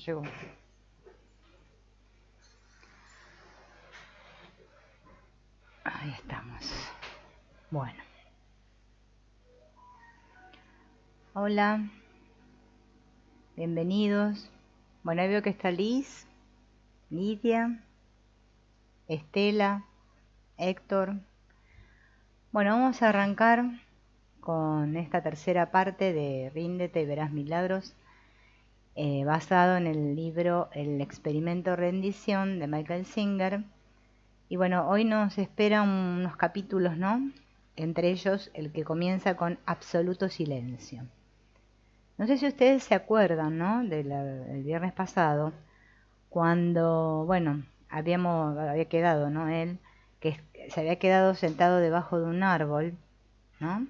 Llegó. Ahí estamos. Bueno. Hola. Bienvenidos. Bueno, ahí veo que está Liz, Lidia, Estela, Héctor. Bueno, vamos a arrancar con esta tercera parte de Ríndete y verás milagros, basado en el libro El experimento rendición de Michael Singer. Y bueno, hoy nos esperan unos capítulos, ¿no? Entre ellos el que comienza con absoluto silencio. No sé si ustedes se acuerdan, ¿no? Del viernes pasado, cuando, bueno, había quedado, ¿no? Él, que se había quedado sentado debajo de un árbol, ¿no?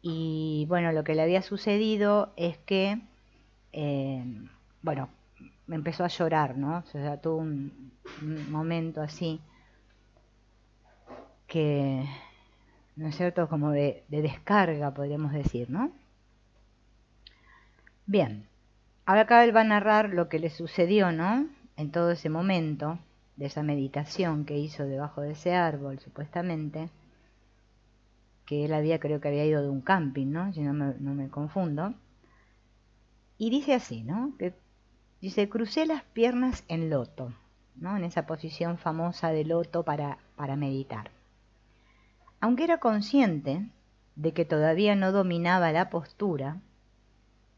Y bueno, lo que le había sucedido es que, eh, bueno, empezó a llorar, ¿no? O sea, tuvo un momento así que, ¿no es cierto?, como de descarga, podríamos decir, ¿no? Bien, ahora acá él va a narrar lo que le sucedió, ¿no? En todo ese momento, de esa meditación que hizo debajo de ese árbol, supuestamente, que él creo que había ido de un camping, ¿no? Si no me confundo. Y dice así, ¿no? Que dice, crucé las piernas en loto, ¿no? En esa posición famosa de loto para meditar. Aunque era consciente de que todavía no dominaba la postura,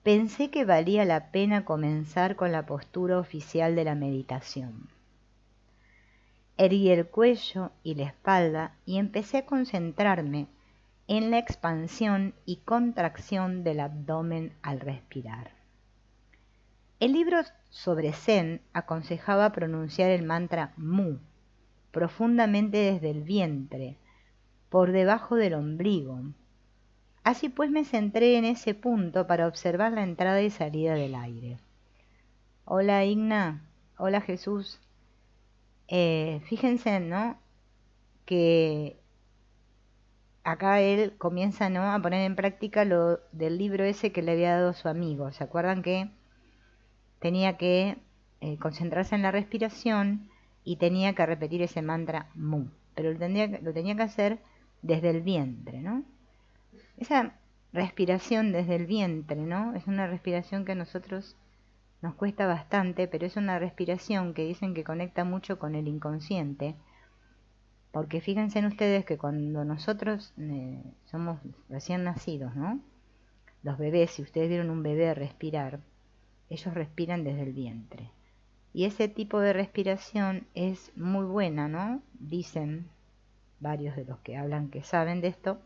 pensé que valía la pena comenzar con la postura oficial de la meditación. Erguí el cuello y la espalda y empecé a concentrarme en la expansión y contracción del abdomen al respirar. El libro sobre Zen aconsejaba pronunciar el mantra Mu profundamente desde el vientre, por debajo del ombligo. Así pues me centré en ese punto para observar la entrada y salida del aire. Hola Igna, hola Jesús. Fíjense, ¿no? Que acá él comienza, ¿no?, a poner en práctica lo del libro ese que le había dado su amigo. ¿Se acuerdan que tenía que concentrarse en la respiración y tenía que repetir ese mantra Mu? Pero lo tenía que hacer desde el vientre, ¿no? Esa respiración desde el vientre, ¿no? Es una respiración que a nosotros nos cuesta bastante, pero es una respiración que dicen que conecta mucho con el inconsciente, porque fíjense en ustedes que cuando nosotros somos recién nacidos, ¿no? Los bebés, si ustedes vieron un bebé respirar, ellos respiran desde el vientre. Y ese tipo de respiración es muy buena, ¿no? Dicen varios de los que hablan que saben de esto,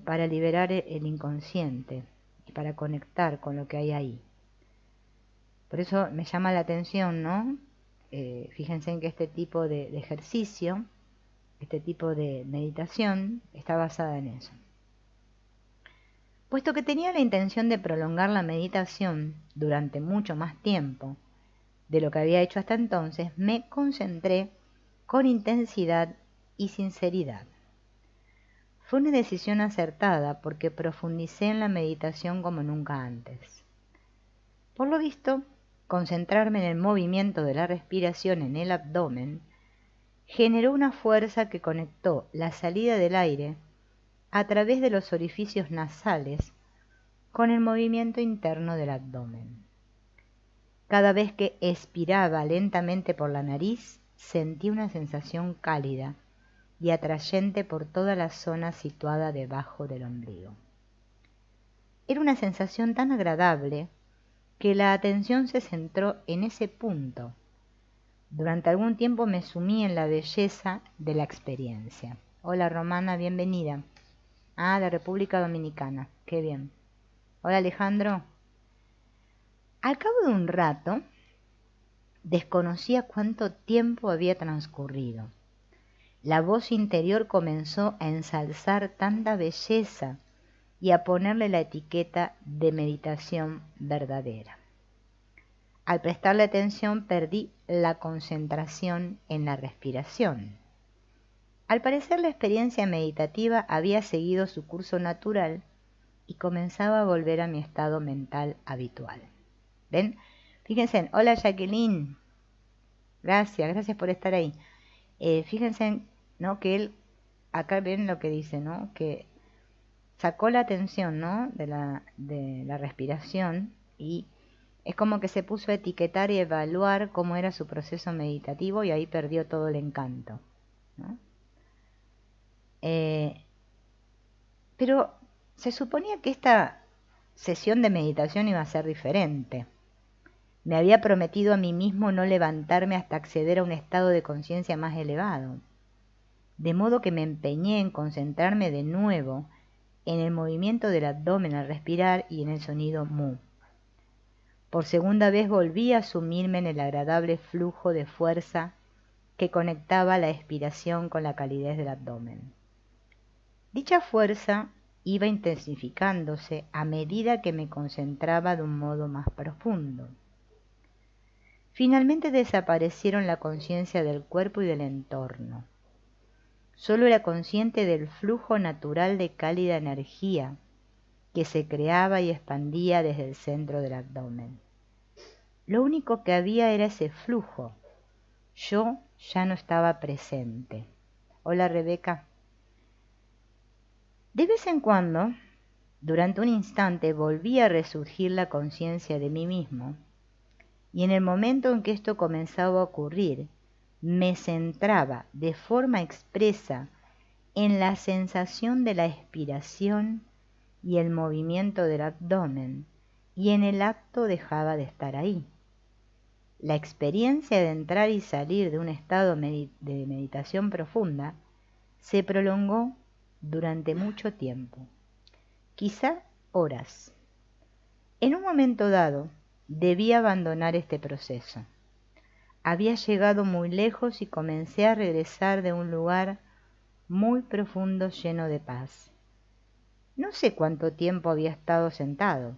para liberar el inconsciente y para conectar con lo que hay ahí. Por eso me llama la atención, ¿no? Fíjense en que este tipo de ejercicio, este tipo de meditación, está basada en eso. Puesto que tenía la intención de prolongar la meditación durante mucho más tiempo de lo que había hecho hasta entonces, me concentré con intensidad y sinceridad. Fue una decisión acertada porque profundicé en la meditación como nunca antes. Por lo visto, concentrarme en el movimiento de la respiración en el abdomen generó una fuerza que conectó la salida del aire a través de los orificios nasales con el movimiento interno del abdomen. Cada vez que expiraba lentamente por la nariz, sentí una sensación cálida y atrayente por toda la zona situada debajo del ombligo. Era una sensación tan agradable que la atención se centró en ese punto. Durante algún tiempo me sumí en la belleza de la experiencia. Hola Romana, bienvenida. Ah, de República Dominicana, qué bien. Hola Alejandro. Al cabo de un rato, desconocía cuánto tiempo había transcurrido. La voz interior comenzó a ensalzar tanta belleza y a ponerle la etiqueta de meditación verdadera. Al prestarle atención perdí la concentración en la respiración. Al parecer la experiencia meditativa había seguido su curso natural y comenzaba a volver a mi estado mental habitual. ¿Ven? Fíjense, hola Jacqueline, gracias por estar ahí. Fíjense, ¿no? Que él, acá ven lo que dice, ¿no? Que sacó la atención, ¿no? De la respiración y es como que se puso a etiquetar y evaluar cómo era su proceso meditativo y ahí perdió todo el encanto, ¿no? Eh, pero se suponía que esta sesión de meditación iba a ser diferente. Me había prometido a mí mismo no levantarme hasta acceder a un estado de conciencia más elevado, de modo que me empeñé en concentrarme de nuevo en el movimiento del abdomen al respirar y en el sonido mu. Por segunda vez volví a sumirme en el agradable flujo de fuerza que conectaba la expiración con la calidez del abdomen. Dicha fuerza iba intensificándose a medida que me concentraba de un modo más profundo. Finalmente desaparecieron la conciencia del cuerpo y del entorno. Solo era consciente del flujo natural de cálida energía que se creaba y expandía desde el centro del abdomen. Lo único que había era ese flujo. Yo ya no estaba presente. Hola Rebeca. De vez en cuando, durante un instante, volvía a resurgir la conciencia de mí mismo, y en el momento en que esto comenzaba a ocurrir, me centraba de forma expresa en la sensación de la expiración y el movimiento del abdomen, y en el acto dejaba de estar ahí. La experiencia de entrar y salir de un estado de meditación profunda se prolongó durante mucho tiempo, quizá horas. En un momento dado, debí abandonar este proceso. Había llegado muy lejos y comencé a regresar de un lugar muy profundo lleno de paz. No sé cuánto tiempo había estado sentado,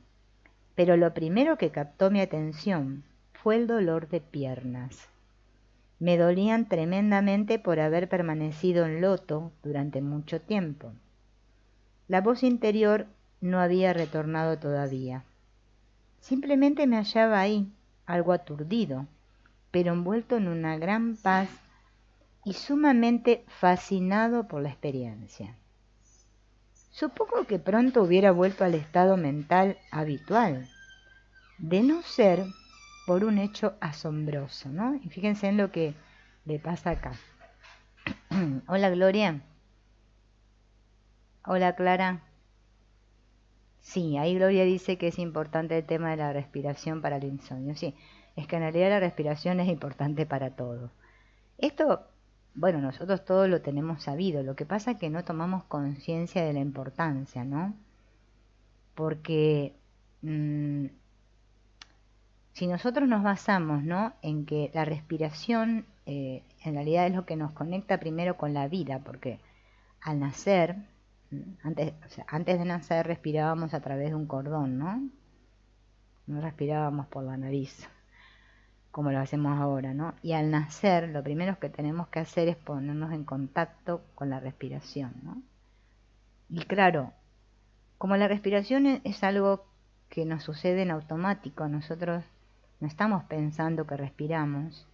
pero lo primero que captó mi atención fue el dolor de piernas. Me dolían tremendamente por haber permanecido en loto durante mucho tiempo. La voz interior no había retornado todavía. Simplemente me hallaba ahí, algo aturdido, pero envuelto en una gran paz y sumamente fascinado por la experiencia. Supongo que pronto hubiera vuelto al estado mental habitual, de no ser por un hecho asombroso, ¿no? Y fíjense en lo que le pasa acá. Hola Gloria. Hola Clara. Sí, ahí Gloria dice que es importante el tema de la respiración para el insomnio. Sí, es que en realidad la respiración es importante para todo. Esto, bueno, nosotros todos lo tenemos sabido. Lo que pasa es que no tomamos conciencia de la importancia, ¿no? Porque si nosotros nos basamos, ¿no?, en que la respiración en realidad es lo que nos conecta primero con la vida, porque al nacer, antes de nacer respirábamos a través de un cordón, ¿no? No respirábamos por la nariz, como lo hacemos ahora, ¿no? Y al nacer lo primero que tenemos que hacer es ponernos en contacto con la respiración, ¿no? Y claro, como la respiración es algo que nos sucede en automático, nosotros no estamos pensando que respiramos.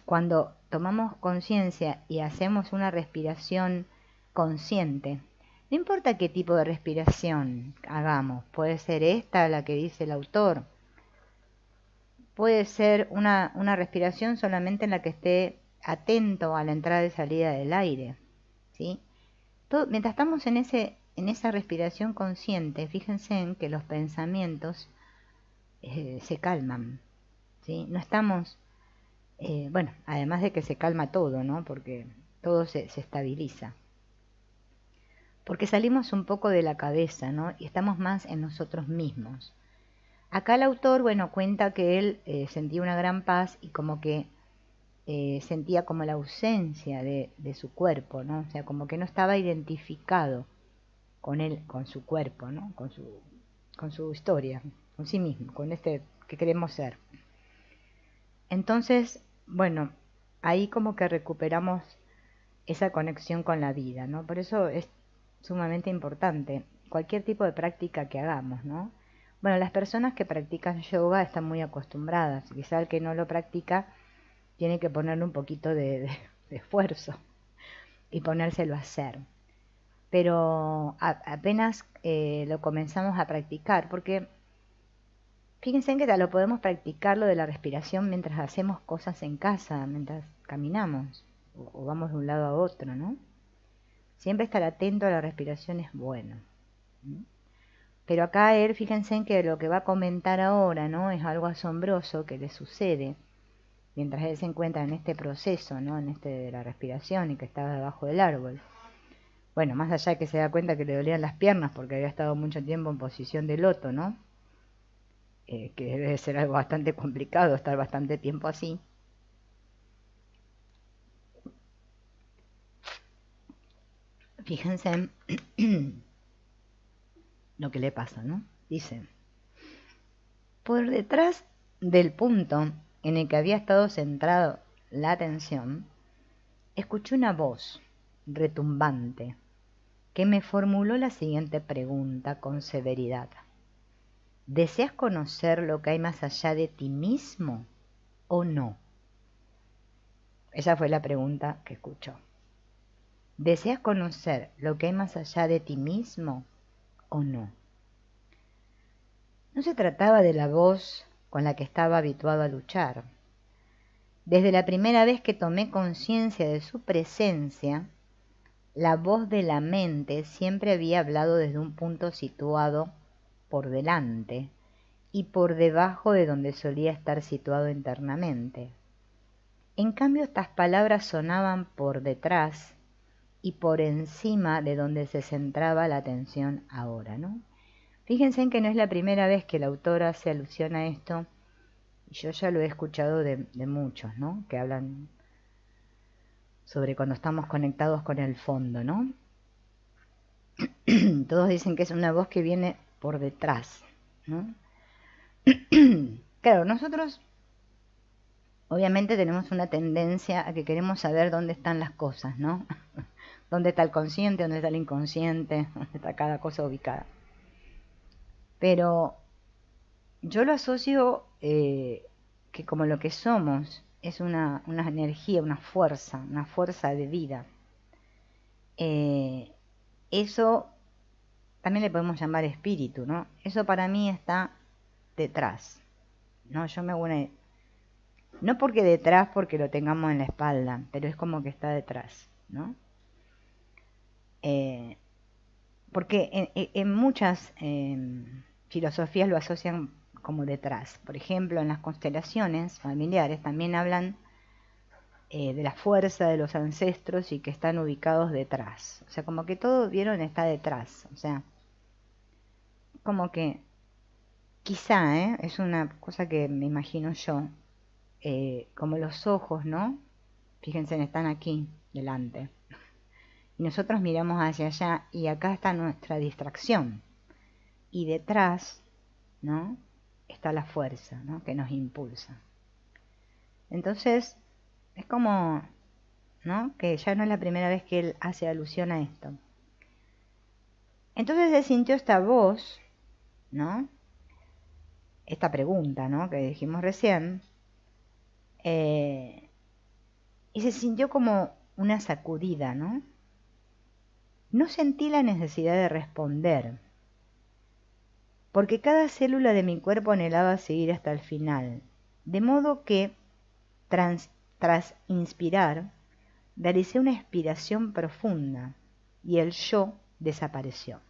Cuando tomamos conciencia y hacemos una respiración consciente, no importa qué tipo de respiración hagamos, puede ser esta, la que dice el autor, puede ser una respiración solamente en la que esté atento a la entrada y salida del aire, ¿sí? Mientras estamos en esa respiración consciente, fíjense en que los pensamientos se calman, ¿sí? No estamos, bueno, además de que se calma todo, ¿no? Porque todo se estabiliza. Porque salimos un poco de la cabeza, ¿no? Y estamos más en nosotros mismos. Acá el autor, bueno, cuenta que él sentía una gran paz y como que sentía como la ausencia de su cuerpo, ¿no? O sea, como que no estaba identificado con él, con su cuerpo, ¿no? Con su historia, con sí mismo, con este que queremos ser. Entonces, bueno, ahí como que recuperamos esa conexión con la vida, ¿no? Por eso es sumamente importante cualquier tipo de práctica que hagamos, ¿no? Bueno, las personas que practican yoga están muy acostumbradas. Quizá el que no lo practica tiene que ponerle un poquito de esfuerzo y ponérselo a hacer. Pero apenas lo comenzamos a practicar, porque fíjense en que lo podemos practicar lo de la respiración mientras hacemos cosas en casa, mientras caminamos o vamos de un lado a otro, ¿no? Siempre estar atento a la respiración es bueno. Pero acá él, fíjense en que lo que va a comentar ahora, ¿no? Es algo asombroso que le sucede mientras él se encuentra en este proceso, ¿no? En este de la respiración y que estaba debajo del árbol. Bueno, más allá de que se da cuenta que le dolían las piernas porque había estado mucho tiempo en posición de loto, ¿no? Que debe ser algo bastante complicado estar bastante tiempo así. Fíjense lo que le pasa, ¿no? Dice, por detrás del punto en el que había estado centrado la atención, escuché una voz retumbante que me formuló la siguiente pregunta con severidad. ¿Deseas conocer lo que hay más allá de ti mismo o no? Esa fue la pregunta que escuchó. ¿Deseas conocer lo que hay más allá de ti mismo o no? No se trataba de la voz con la que estaba habituado a luchar. Desde la primera vez que tomé conciencia de su presencia, la voz de la mente siempre había hablado desde un punto situado por delante y por debajo de donde solía estar situado internamente. En cambio, estas palabras sonaban por detrás y por encima de donde se centraba la atención ahora, ¿no? Fíjense en que no es la primera vez que la autora hace alusión a esto, y yo ya lo he escuchado de muchos, ¿no? Que hablan sobre cuando estamos conectados con el fondo, ¿no? Todos dicen que es una voz que viene por detrás, ¿no? Claro, nosotros obviamente tenemos una tendencia a que queremos saber dónde están las cosas, ¿no? Dónde está el consciente, dónde está el inconsciente, dónde está cada cosa ubicada. Pero yo lo asocio que como lo que somos es una energía, una fuerza de vida. Eso también le podemos llamar espíritu, ¿no? Eso para mí está detrás, ¿no? Yo me une, no porque detrás porque lo tengamos en la espalda, pero es como que está detrás, ¿no? Porque en muchas filosofías lo asocian como detrás. Por ejemplo, en las constelaciones familiares también hablan de la fuerza de los ancestros y que están ubicados detrás. O sea, como que todo, vieron, está detrás. O sea, como que quizá, es una cosa que me imagino yo, como los ojos, ¿no? Fíjense, están aquí, delante. Y nosotros miramos hacia allá y acá está nuestra distracción. Y detrás, ¿no? Está la fuerza, ¿no? Que nos impulsa. Entonces, es como, ¿no? Que ya no es la primera vez que él hace alusión a esto. Entonces se sintió esta voz, ¿no? Esta pregunta, ¿no? Que dijimos recién. Y se sintió como una sacudida, ¿no? No sentí la necesidad de responder, porque cada célula de mi cuerpo anhelaba seguir hasta el final, de modo que, tras inspirar, realicé una expiración profunda y el yo desapareció.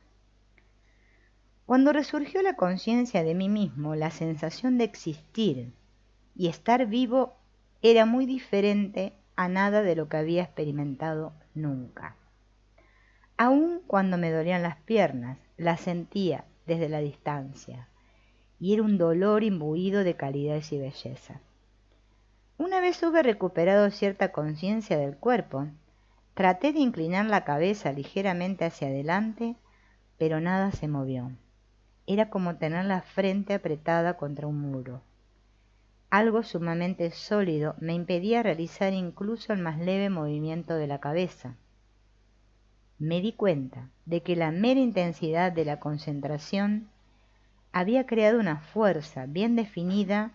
Cuando resurgió la conciencia de mí mismo, la sensación de existir y estar vivo era muy diferente a nada de lo que había experimentado nunca. Aun cuando me dolían las piernas, las sentía desde la distancia, y era un dolor imbuido de calidez y belleza. Una vez hube recuperado cierta conciencia del cuerpo, traté de inclinar la cabeza ligeramente hacia adelante, pero nada se movió. Era como tener la frente apretada contra un muro. Algo sumamente sólido me impedía realizar incluso el más leve movimiento de la cabeza. Me di cuenta de que la mera intensidad de la concentración había creado una fuerza bien definida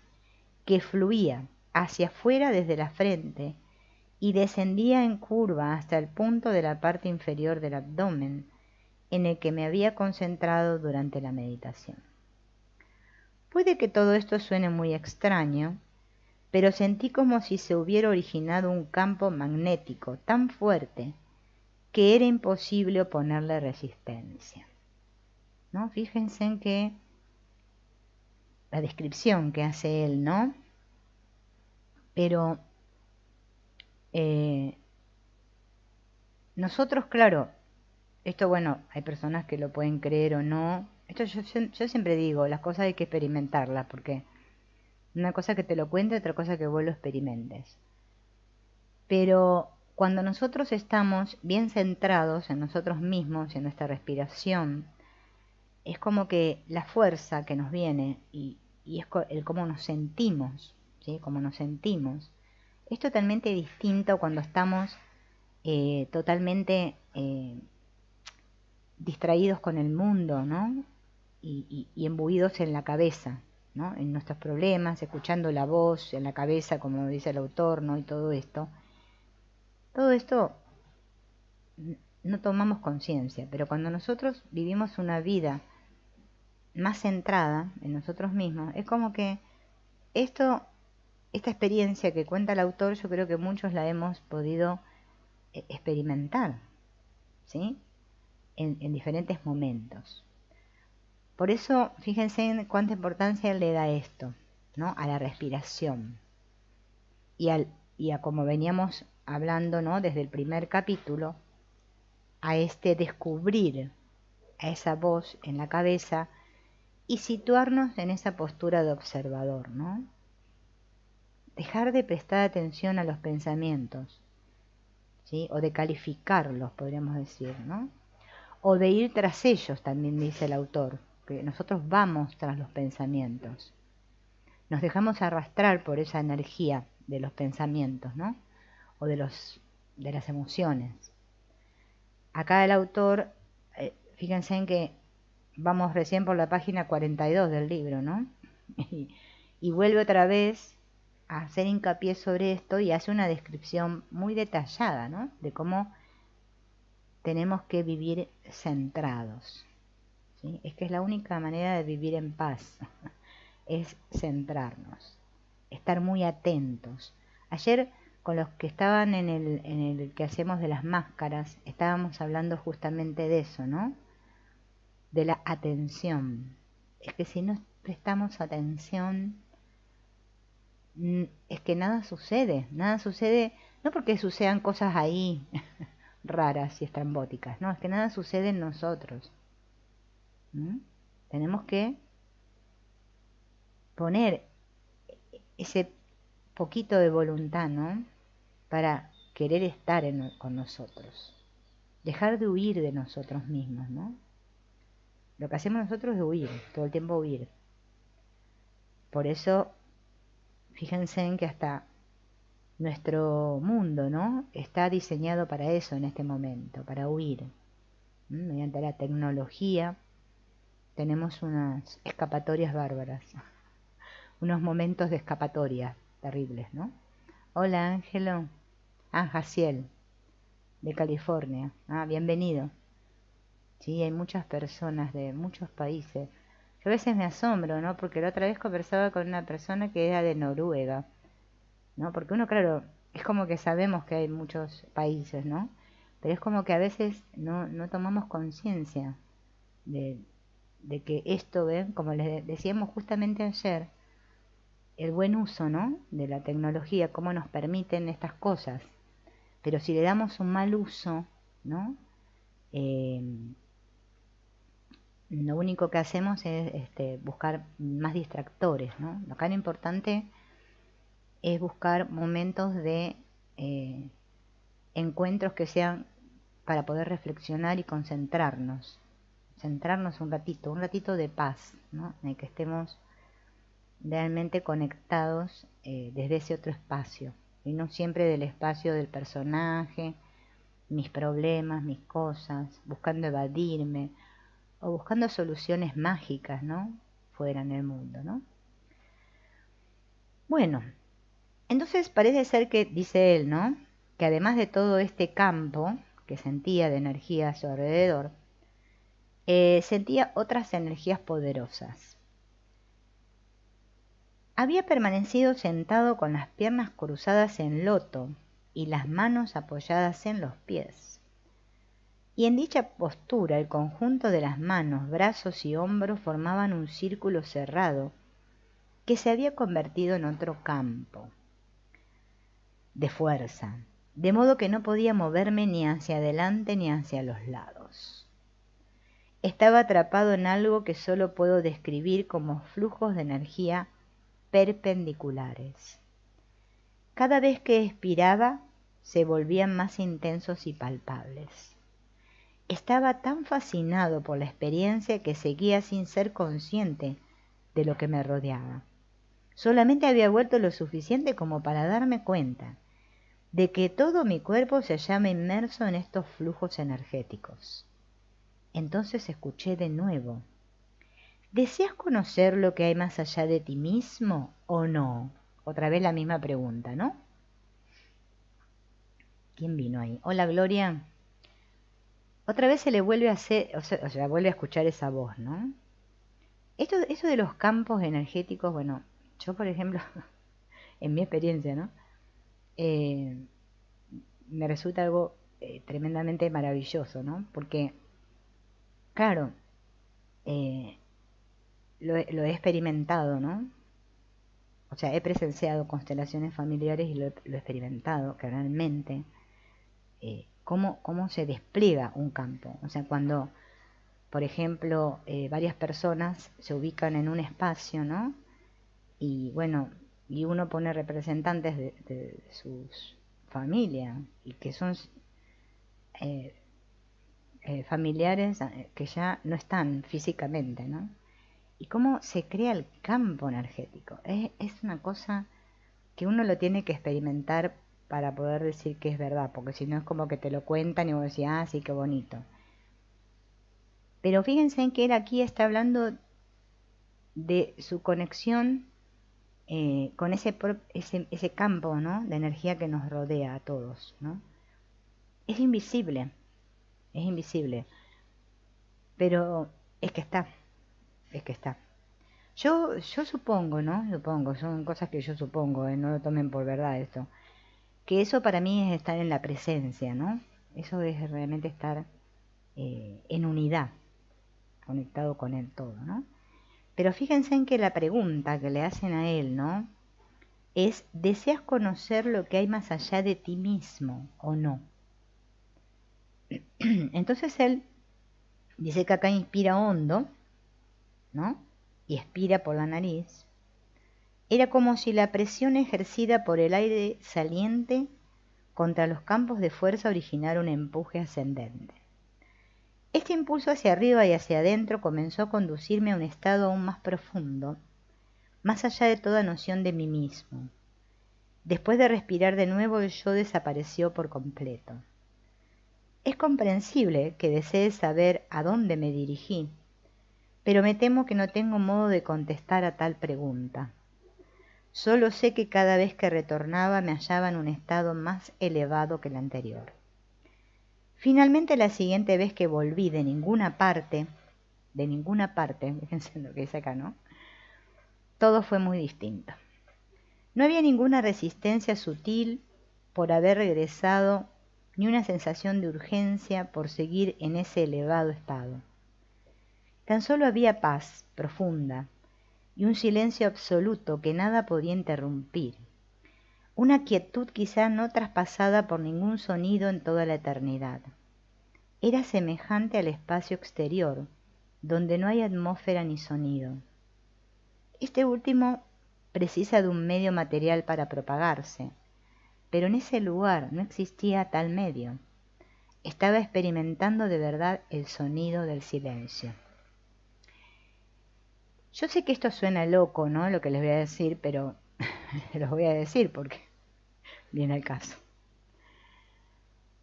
que fluía hacia afuera desde la frente y descendía en curva hasta el punto de la parte inferior del abdomen, en el que me había concentrado durante la meditación. Puede que todo esto suene muy extraño, pero sentí como si se hubiera originado un campo magnético tan fuerte que era imposible oponerle resistencia, ¿no? Fíjense en que la descripción que hace él, ¿no? Pero nosotros, claro, esto, bueno, hay personas que lo pueden creer o no. Esto yo siempre digo, las cosas hay que experimentarlas, porque una cosa que te lo cuente, otra cosa que vos lo experimentes. Pero cuando nosotros estamos bien centrados en nosotros mismos, en nuestra respiración, es como que la fuerza que nos viene y es el cómo nos sentimos, ¿sí? Cómo nos sentimos, es totalmente distinto cuando estamos totalmente distraídos con el mundo, ¿no? Y embuidos en la cabeza, ¿no? En nuestros problemas, escuchando la voz en la cabeza, como dice el autor, ¿no? Y todo esto. Todo esto no tomamos conciencia, pero cuando nosotros vivimos una vida más centrada en nosotros mismos, es como que esta experiencia que cuenta el autor, yo creo que muchos la hemos podido experimentar, ¿sí? En diferentes momentos. Por eso, fíjense en cuánta importancia él le da esto, ¿no? A la respiración. Y a como veníamos hablando, ¿no? Desde el primer capítulo, a este descubrir a esa voz en la cabeza y situarnos en esa postura de observador, ¿no? Dejar de prestar atención a los pensamientos, ¿sí? O de calificarlos, podríamos decir, ¿no? O de ir tras ellos, también dice el autor, que nosotros vamos tras los pensamientos. Nos dejamos arrastrar por esa energía de los pensamientos, ¿no? O de las emociones. Acá el autor, fíjense en que vamos recién por la página 42 del libro, ¿no? Y vuelve otra vez a hacer hincapié sobre esto y hace una descripción muy detallada, ¿no? De cómo tenemos que vivir centrados, ¿sí? Es que es la única manera de vivir en paz, es centrarnos, estar muy atentos. Ayer con los que estaban en el que hacemos de las máscaras, estábamos hablando justamente de eso, ¿no? De la atención. Es que si no prestamos atención, es que nada sucede, no porque sucedan cosas ahí raras y estrambóticas, no, es que nada sucede en nosotros. Tenemos que poner ese poquito de voluntad, ¿no? Para querer estar con nosotros, dejar de huir de nosotros mismos, ¿no? Lo que hacemos nosotros es huir, todo el tiempo huir. Por eso, fíjense en que hasta nuestro mundo, ¿no? Está diseñado para eso en este momento, para huir. Mediante la tecnología tenemos unas escapatorias bárbaras, unos momentos de escapatoria terribles, ¿no? Hola, Ángelo. Ah, Jaciel, de California. Ah, bienvenido. Sí, hay muchas personas de muchos países. Yo a veces me asombro, ¿no? Porque la otra vez conversaba con una persona que era de Noruega, ¿no? Porque uno, claro, es como que sabemos que hay muchos países, ¿no? Pero es como que a veces no tomamos conciencia de, de que esto, ¿ven? Como les decíamos justamente ayer, el buen uso, ¿no? De la tecnología, cómo nos permiten estas cosas. Pero si le damos un mal uso, ¿no? Lo único que hacemos es buscar más distractores, ¿no? Acá lo importante es buscar momentos de encuentros que sean para poder reflexionar y concentrarnos. Centrarnos un ratito de paz, ¿no? En el que estemos realmente conectados desde ese otro espacio, y no siempre del espacio del personaje, mis problemas, mis cosas, buscando evadirme o buscando soluciones mágicas, ¿no? fuera en el mundo, ¿no? Bueno, entonces parece ser que, dice él, ¿no? Que además de todo este campo que sentía de energía a su alrededor, sentía otras energías poderosas. Había permanecido sentado con las piernas cruzadas en loto y las manos apoyadas en los pies. Y en dicha postura el conjunto de las manos, brazos y hombros formaban un círculo cerrado que se había convertido en otro campo de fuerza, de modo que no podía moverme ni hacia adelante ni hacia los lados. Estaba atrapado en algo que solo puedo describir como flujos de energía perpendiculares. Cada vez que expiraba, se volvían más intensos y palpables. Estaba tan fascinado por la experiencia que seguía sin ser consciente de lo que me rodeaba. Solamente había vuelto lo suficiente como para darme cuenta de que todo mi cuerpo se hallaba inmerso en estos flujos energéticos. Entonces escuché de nuevo: ¿deseas conocer lo que hay más allá de ti mismo o no? Otra vez la misma pregunta, ¿no? ¿Quién vino ahí? Hola, Gloria. Otra vez se le vuelve a hacer, o sea, vuelve a escuchar esa voz, ¿no? Eso de los campos energéticos, bueno, yo por ejemplo, en mi experiencia, ¿no? Eh, Me resulta algo tremendamente maravilloso, ¿no? Porque, claro, eh, lo he experimentado, ¿no? O sea, he presenciado constelaciones familiares y lo he experimentado, que realmente, cómo se despliega un campo. O sea, cuando, por ejemplo, varias personas se ubican en un espacio, ¿no? Y bueno, y uno pone representantes de sus familias, y que son eh, familiares que ya no están físicamente, ¿no? Y cómo se crea el campo energético. Es una cosa que uno lo tiene que experimentar para poder decir que es verdad, porque si no es como que te lo cuentan y vos decís, ah, sí, qué bonito. Pero fíjense en que él aquí está hablando de su conexión con ese campo, ¿no?, de energía que nos rodea a todos, ¿no? Es invisible, es invisible, pero es que está, es que está. Yo supongo, ¿no? Supongo, son cosas que yo supongo, no lo tomen por verdad esto, que eso para mí es estar en la presencia, ¿no? Eso es realmente estar en unidad, conectado con el todo, ¿no? Pero fíjense en que la pregunta que le hacen a él, ¿no?, es: ¿deseas conocer lo que hay más allá de ti mismo o no? Entonces él dice que acá inspira hondo, ¿no?, y expira por la nariz. Era como si la presión ejercida por el aire saliente contra los campos de fuerza originara un empuje ascendente. Este impulso hacia arriba y hacia adentro comenzó a conducirme a un estado aún más profundo, más allá de toda noción de mí mismo. Después de respirar de nuevo, el yo desapareció por completo. Es comprensible que desee saber a dónde me dirigí, pero me temo que no tengo modo de contestar a tal pregunta. Solo sé que cada vez que retornaba me hallaba en un estado más elevado que el anterior. Finalmente, la siguiente vez que volví de ninguna parte, fíjense lo que dice acá, ¿no?, todo fue muy distinto. No había ninguna resistencia sutil por haber regresado, ni una sensación de urgencia por seguir en ese elevado estado. Tan solo había paz profunda y un silencio absoluto que nada podía interrumpir, una quietud quizá no traspasada por ningún sonido en toda la eternidad. Era semejante al espacio exterior, donde no hay atmósfera ni sonido. Este último precisa de un medio material para propagarse, pero en ese lugar no existía tal medio. Estaba experimentando de verdad el sonido del silencio. Yo sé que esto suena loco, ¿no?, lo que les voy a decir, pero los voy a decir porque viene al caso.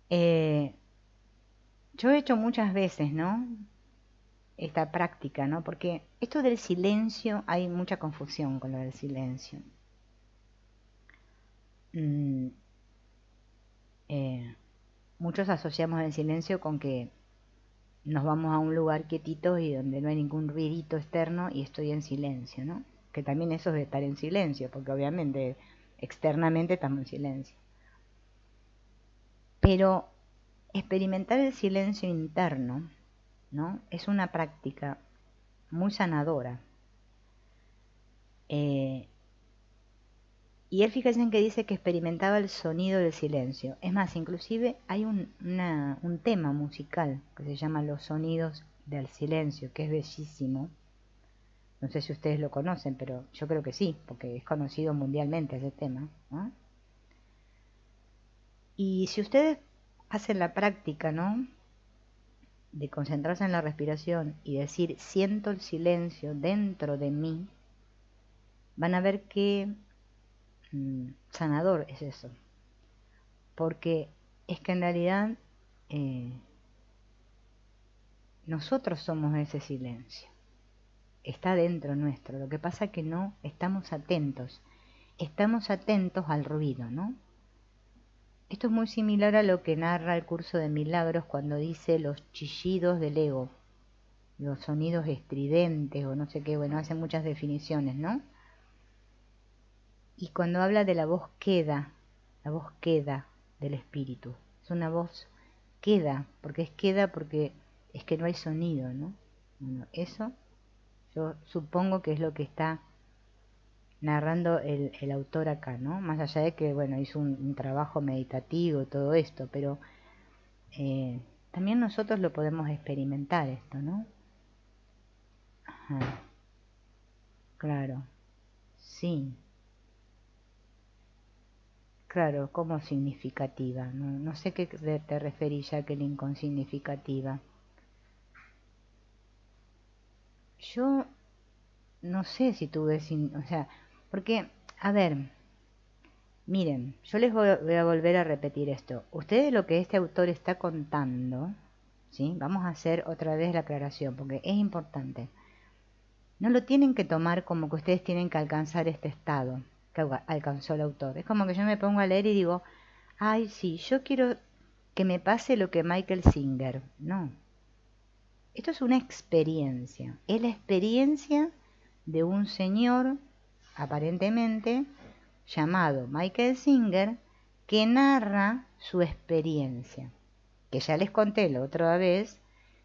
Yo he hecho muchas veces, ¿no?, esta práctica, ¿no? Porque esto del silencio, hay mucha confusión con lo del silencio. Mm, muchos asociamos el silencio con que nos vamos a un lugar quietito y donde no hay ningún ruidito externo y estoy en silencio, ¿no? Que también eso es de estar en silencio, porque obviamente externamente estamos en silencio. Pero experimentar el silencio interno, ¿no? Es una práctica muy sanadora. Y él, fíjense en que dice que experimentaba el sonido del silencio. Es más, inclusive hay un tema musical que se llama Los sonidos del silencio, que es bellísimo. No sé si ustedes lo conocen, pero yo creo que sí, porque es conocido mundialmente ese tema, ¿no? Y si ustedes hacen la práctica, ¿no?, de concentrarse en la respiración y decir siento el silencio dentro de mí, van a ver qué sanador es eso. Porque es que en realidad nosotros somos ese silencio. Está dentro nuestro. Lo que pasa es que no estamos atentos. Estamos atentos al ruido, ¿no? Esto es muy similar a lo que narra el curso de milagros cuando dice los chillidos del ego, los sonidos estridentes o no sé qué, bueno, hace muchas definiciones, ¿no? Y cuando habla de la voz queda del espíritu, es una voz queda porque es que no hay sonido, ¿no? Bueno, eso yo supongo que es lo que está narrando el autor acá, ¿no? Más allá de que, bueno, hizo un trabajo meditativo, todo esto, pero también nosotros lo podemos experimentar esto, ¿no? Ajá, claro, sí, claro, como significativa, no sé qué te referís, Jacqueline, con significativa. Yo no sé si tuve, o sea, porque, a ver, miren, yo les voy a volver a repetir esto. Ustedes lo que este autor está contando, ¿sí? Vamos a hacer otra vez la aclaración, porque es importante. No lo tienen que tomar como que ustedes tienen que alcanzar este estado que alcanzó el autor. Es como que yo me pongo a leer y digo, ay, sí, yo quiero que me pase lo que Michael Singer. No, esto es una experiencia. Es la experiencia de un señor, aparentemente, llamado Michael Singer, que narra su experiencia. Que ya les conté la otra vez,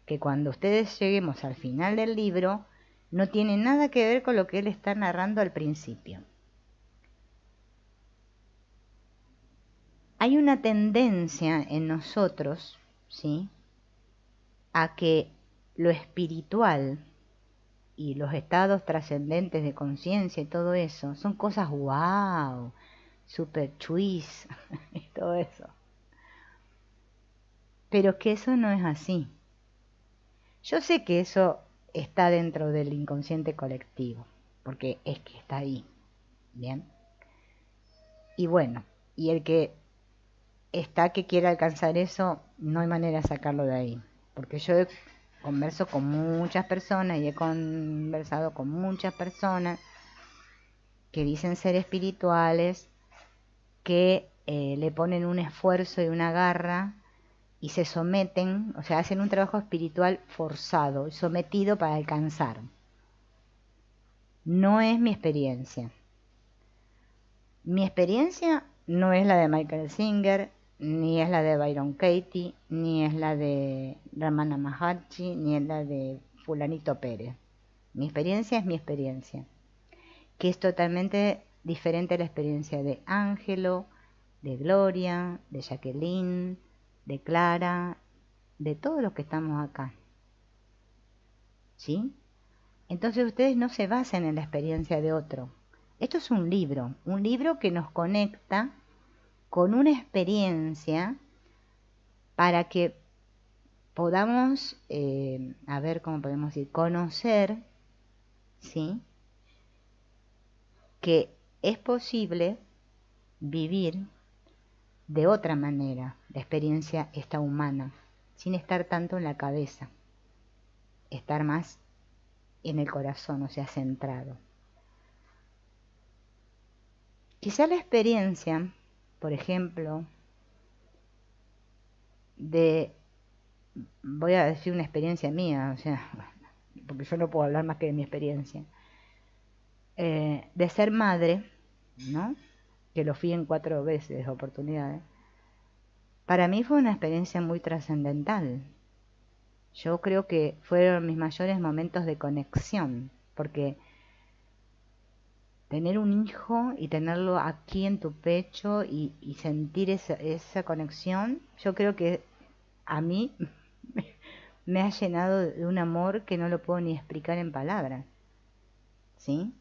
que cuando ustedes lleguemos al final del libro, no tiene nada que ver con lo que él está narrando al principio. Hay una tendencia en nosotros, ¿sí?, a que lo espiritual y los estados trascendentes de conciencia y todo eso son cosas wow, super chuis y todo eso. Pero que eso no es así. Yo sé que eso está dentro del inconsciente colectivo, porque es que está ahí, ¿bien? Y bueno, y el que está que quiere alcanzar eso, no hay manera de sacarlo de ahí, porque yo converso con muchas personas y he conversado con muchas personas que dicen ser espirituales, que le ponen un esfuerzo y una garra y se someten, o sea, hacen un trabajo espiritual forzado, sometido para alcanzar. No es mi experiencia. Mi experiencia no es la de Michael Singer, ni es la de Byron Katie, ni es la de Ramana Maharshi, ni es la de Fulanito Pérez. Mi experiencia es mi experiencia, que es totalmente diferente a la experiencia de Ángelo, de Gloria, de Jacqueline, de Clara, de todos los que estamos acá. ¿Sí? Entonces ustedes no se basen en la experiencia de otro. Esto es un libro que nos conecta con una experiencia para que podamos, a ver cómo podemos decir, conocer, ¿sí?, que es posible vivir de otra manera la experiencia esta humana, sin estar tanto en la cabeza. estar más en el corazón, o sea, centrado. Quizá la experiencia, por ejemplo, voy a decir una experiencia mía, o sea, porque yo no puedo hablar más que de mi experiencia, de ser madre, ¿no? Que lo fui en 4 veces, oportunidades. Para mí fue una experiencia muy trascendental. Yo creo que fueron mis mayores momentos de conexión, porque tener un hijo y tenerlo aquí en tu pecho y sentir esa conexión, yo creo que a mí me ha llenado de un amor que no lo puedo ni explicar en palabras, ¿sí?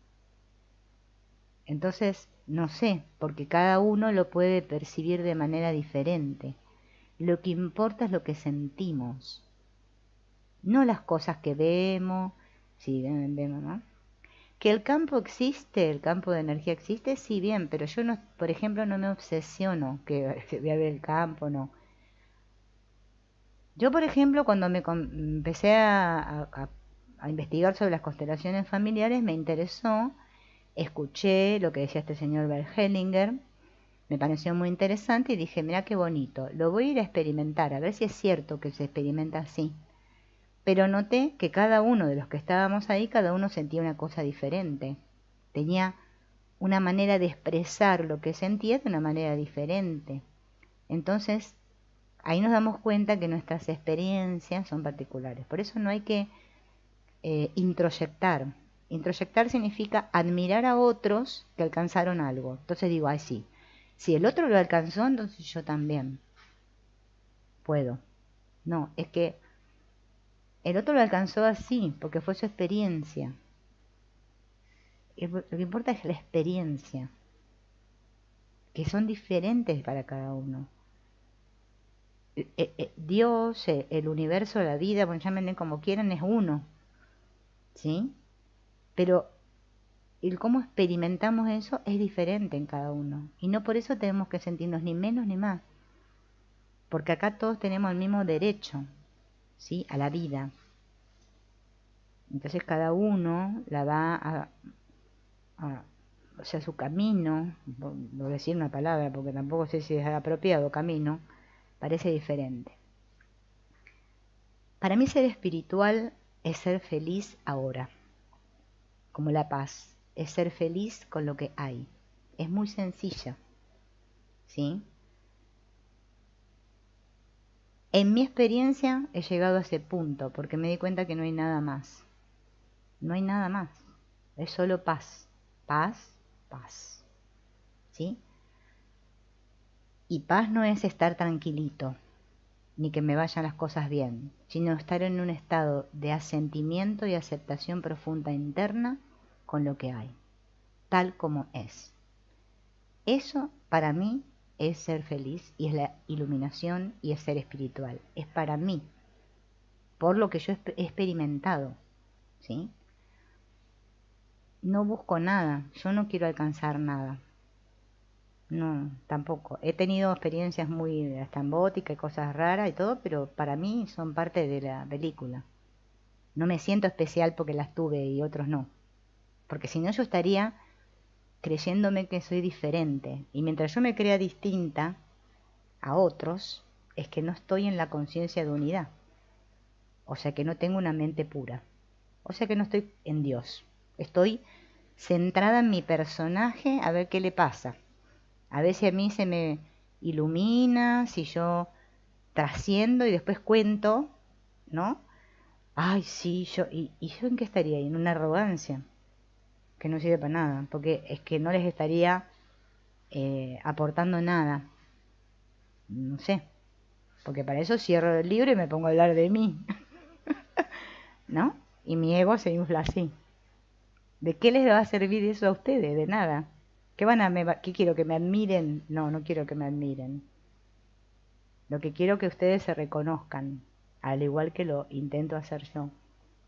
Entonces, no sé, porque cada uno lo puede percibir de manera diferente. Lo que importa es lo que sentimos, no las cosas que vemos, sí, vemos, ¿no? Que el campo existe, el campo de energía existe, sí, bien, pero yo no, por ejemplo, no me obsesiono que voy a ver el campo, no. Yo, por ejemplo, cuando empecé a investigar sobre las constelaciones familiares, me interesó, escuché lo que decía este señor Bert Hellinger, me pareció muy interesante y dije, mira qué bonito, lo voy a ir a experimentar, a ver si es cierto que se experimenta así. Pero noté que cada uno de los que estábamos ahí, cada uno sentía una cosa diferente. Tenía una manera de expresar lo que sentía de una manera diferente. Entonces, ahí nos damos cuenta que nuestras experiencias son particulares. Por eso no hay que introyectar. Introyectar significa admirar a otros que alcanzaron algo. Entonces digo, ay sí, si el otro lo alcanzó, entonces yo también puedo. No, es que el otro lo alcanzó así, porque fue su experiencia. Lo que importa es la experiencia, que son diferentes para cada uno. Dios, el universo, la vida, bueno, llámenle como quieran, es uno, ¿sí? Pero el cómo experimentamos eso es diferente en cada uno. Y no por eso tenemos que sentirnos ni menos ni más. Porque acá todos tenemos el mismo derecho, ¿sí? A la vida. Entonces cada uno la va o sea, su camino, voy a decir una palabra porque tampoco sé si es apropiado, camino, parece diferente. Para mí ser espiritual es ser feliz ahora, como la paz, es ser feliz con lo que hay. Es muy sencilla, ¿sí? En mi experiencia he llegado a ese punto porque me di cuenta que no hay nada más. No hay nada más. Es solo paz. Paz, paz. ¿Sí? Y paz no es estar tranquilito, ni que me vayan las cosas bien, sino estar en un estado de asentimiento y aceptación profunda interna con lo que hay, tal como es. Eso para mí es ser feliz y es la iluminación y es ser espiritual. Es para mí, por lo que yo he experimentado, ¿sí? No busco nada, yo no quiero alcanzar nada. No, tampoco. He tenido experiencias muy estrambóticas y cosas raras y todo, pero para mí son parte de la película. No me siento especial porque las tuve y otros no. Porque si no yo estaría creyéndome que soy diferente. Y mientras yo me crea distinta a otros, es que no estoy en la conciencia de unidad. O sea que no tengo una mente pura. O sea que no estoy en Dios. Estoy centrada en mi personaje a ver qué le pasa. A ver si a mí se me ilumina, si yo trasciendo y después cuento, ¿no? Ay, sí, ¿y yo en qué estaría? En una arrogancia que no sirve para nada, porque es que no les estaría aportando nada, no sé, porque para eso cierro el libro y me pongo a hablar de mí, ¿no? Y mi ego se infla así. ¿De qué les va a servir eso a ustedes? De nada. ¿Qué quiero? ¿Que me admiren? No, no quiero que me admiren. Lo que quiero que ustedes se reconozcan, al igual que lo intento hacer yo.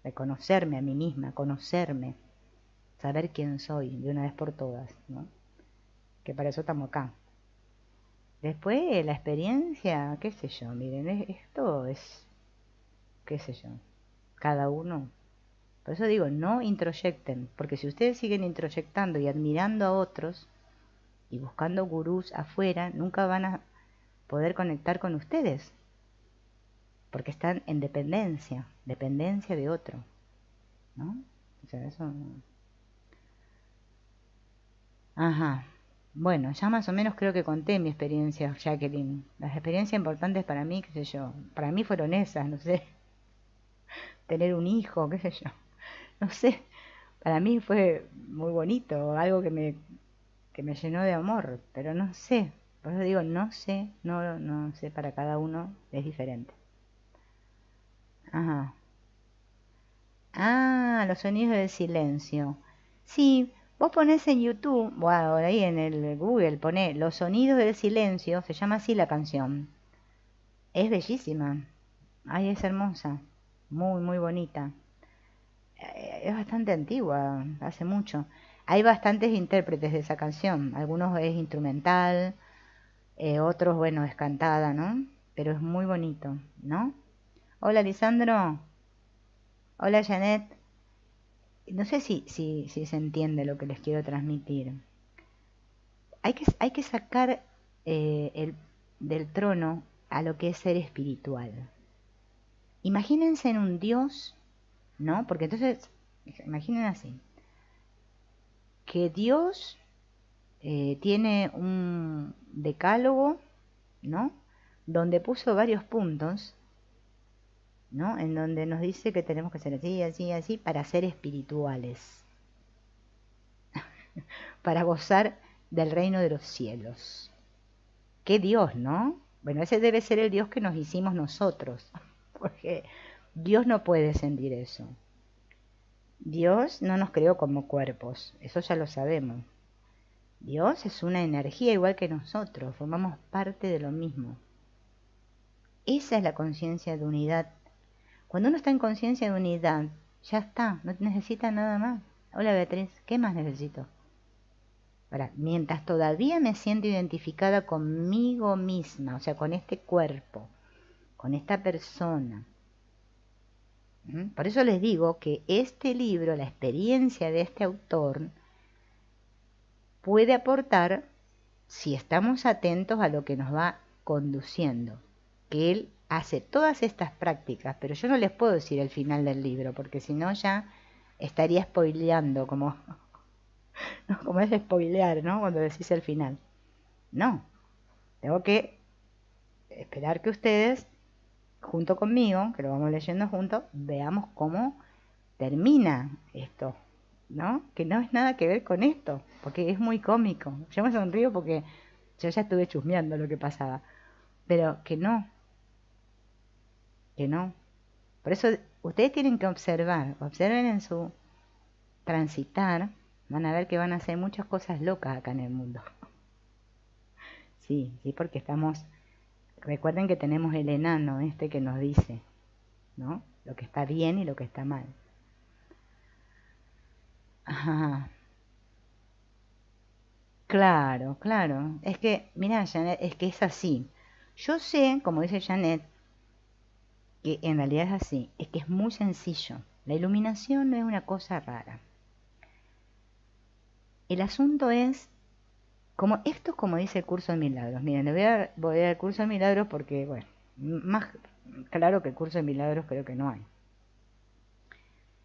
Reconocerme a mí misma, conocerme, saber quién soy de una vez por todas, ¿no? Que para eso estamos acá. Después, la experiencia, qué sé yo, miren, esto es, qué sé yo. cada uno. Por eso digo, no introyecten, porque si ustedes siguen introyectando y admirando a otros y buscando gurús afuera, nunca van a poder conectar con ustedes, porque están en dependencia de otro, ¿no? O sea, eso... Ajá. Bueno, ya más o menos creo que conté mi experiencia, Jacqueline. Las experiencias importantes para mí, qué sé yo, para mí fueron esas, no sé, tener un hijo, qué sé yo, no sé, para mí fue muy bonito, algo que me llenó de amor, pero no sé, por eso digo, no sé, no sé, para cada uno es diferente. Ajá. Ah, los sonidos del silencio. Sí, vos ponés en YouTube, bueno, ahí en el Google, poné los sonidos del silencio, se llama así la canción. Es bellísima. Ay, es hermosa. Muy, muy bonita. Es bastante antigua, hace mucho. Hay bastantes intérpretes de esa canción. Algunos es instrumental, otros, bueno, es cantada, ¿no? Pero es muy bonito, ¿no? Hola, Lisandro. Hola, Janet. No sé si se entiende lo que les quiero transmitir. Hay que sacar del trono a lo que es ser espiritual. Imagínense en un Dios, ¿no? Porque entonces, imaginen así, que Dios tiene un decálogo, ¿no? Donde puso varios puntos, ¿no? En donde nos dice que tenemos que ser así, así, así, para ser espirituales, para gozar del reino de los cielos. ¿Qué Dios, no? Bueno, ese debe ser el Dios que nos hicimos nosotros, porque Dios no puede sentir eso. Dios no nos creó como cuerpos, eso ya lo sabemos. Dios es una energía igual que nosotros, formamos parte de lo mismo. Esa es la conciencia de unidad. Cuando uno está en conciencia de unidad, ya está, no necesita nada más. Hola Beatriz, ¿qué más necesito? Ahora, mientras todavía me siento identificada conmigo misma, o sea, con este cuerpo, con esta persona. Por eso les digo que este libro, la experiencia de este autor, puede aportar si estamos atentos a lo que nos va conduciendo. Que él hace todas estas prácticas, pero yo no les puedo decir el final del libro, porque si no ya estaría spoileando, como, ¿no? Como es spoilear, ¿no? Cuando decís el final. No, tengo que esperar que ustedes, junto conmigo, que lo vamos leyendo juntos, veamos cómo termina esto, ¿no? Que no es nada que ver con esto, porque es muy cómico. Yo me sonrío porque yo ya estuve chusmeando lo que pasaba, pero que no. Por eso ustedes tienen que observar, observen en su transitar, van a ver que van a hacer muchas cosas locas acá en el mundo. Sí, sí, porque estamos, recuerden que tenemos el enano este que nos dice, ¿no? Lo que está bien y lo que está mal. Ajá, claro, claro. Es que, mira, Janet, es que es así. Yo sé, como dice Janet, que en realidad es así, es que es muy sencillo. La iluminación no es una cosa rara. El asunto es, como esto es como dice el curso de milagros. Miren, voy a dar el curso de milagros porque, bueno, más claro que el curso de milagros creo que no hay.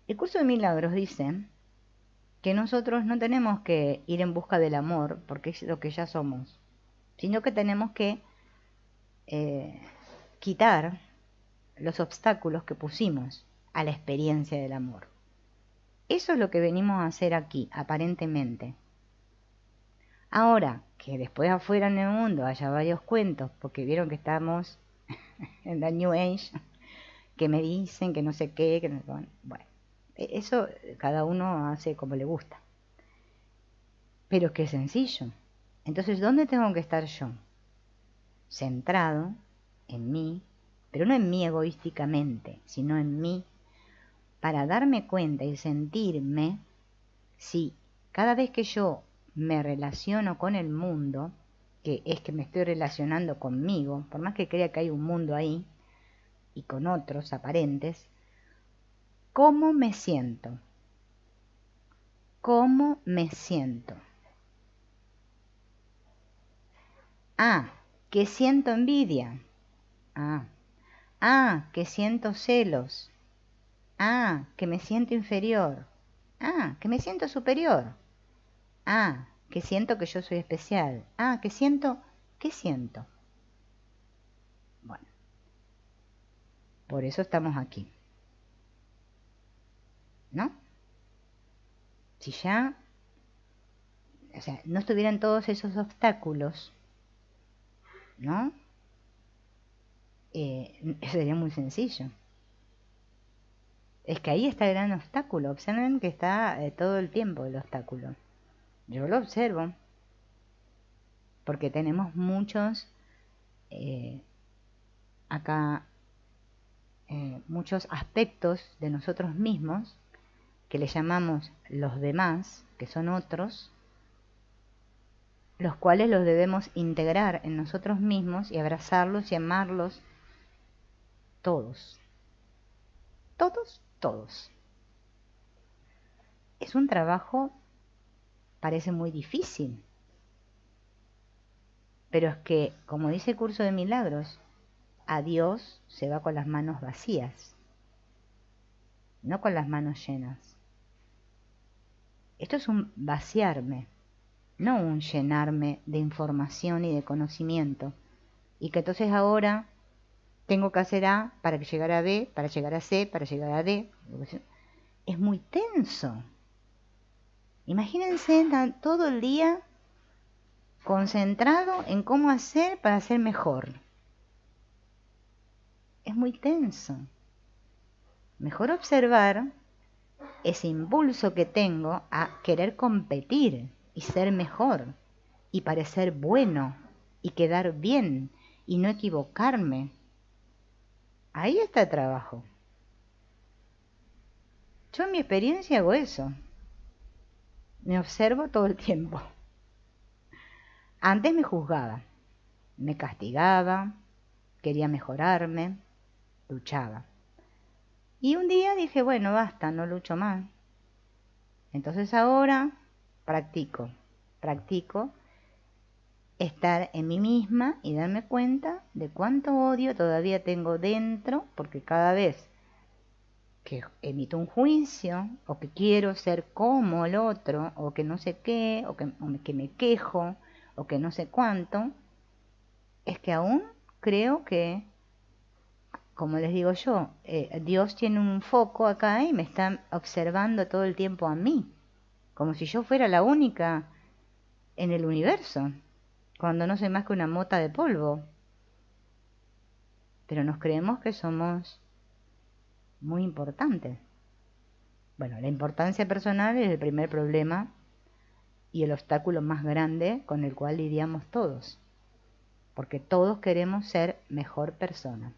El curso de milagros dice que nosotros no tenemos que ir en busca del amor, porque es lo que ya somos, sino que tenemos que eh, quitar los obstáculos que pusimos a la experiencia del amor. Eso es lo que venimos a hacer aquí, aparentemente. Ahora, que después afuera en el mundo haya varios cuentos, porque vieron que estamos en la New Age, que me dicen que no sé qué, que no, bueno, eso cada uno hace como le gusta. Pero es que es sencillo. Entonces, ¿dónde tengo que estar yo? Centrado en mí, pero no en mí egoísticamente, sino en mí, para darme cuenta y sentirme si cada vez que yo me relaciono con el mundo, que es que me estoy relacionando conmigo, por más que crea que hay un mundo ahí y con otros aparentes, ¿Cómo me siento? ¿Cómo me siento? Ah, que siento envidia. Ah, que siento celos. Ah, que me siento inferior. Ah, que me siento superior. Ah, que siento que yo soy especial. Ah, que siento... ¿Qué siento? Bueno, por eso estamos aquí. ¿No? Si ya, o sea, no estuvieran todos esos obstáculos, ¿no? Sería muy sencillo. Es que ahí está el gran obstáculo. Observen que está todo el tiempo el obstáculo. Yo lo observo porque tenemos muchos eh, acá muchos aspectos de nosotros mismos que le llamamos los demás, que son otros, los cuales los debemos integrar en nosotros mismos y abrazarlos y amarlos todos. Todos, todos. Es un trabajo, parece muy difícil, pero es que, como dice el curso de milagros, a Dios se va con las manos vacías, no con las manos llenas. Esto es un vaciarme, no un llenarme de información y de conocimiento. Y que entonces ahora tengo que hacer A para que llegar a B, para llegar a C, para llegar a D. Es muy tenso. Imagínense todo el día concentrado en cómo hacer para ser mejor. Es muy tenso. Mejor observar ese impulso que tengo a querer competir y ser mejor y parecer bueno y quedar bien y no equivocarme. Ahí está el trabajo. Yo en mi experiencia hago eso. Me observo todo el tiempo. Antes me juzgaba, me castigaba, quería mejorarme, luchaba. Y un día dije, bueno, basta, no lucho más. Entonces ahora practico estar en mí misma y darme cuenta de cuánto odio todavía tengo dentro, porque cada vez que emito un juicio, o que quiero ser como el otro, o que no sé qué, o que me quejo, o que no sé cuánto, es que aún creo que, como les digo yo, Dios tiene un foco acá y me está observando todo el tiempo a mí, como si yo fuera la única en el universo, cuando no soy más que una mota de polvo. Pero nos creemos que somos muy importantes. Bueno, la importancia personal es el primer problema y el obstáculo más grande con el cual lidiamos todos, porque todos queremos ser mejor persona.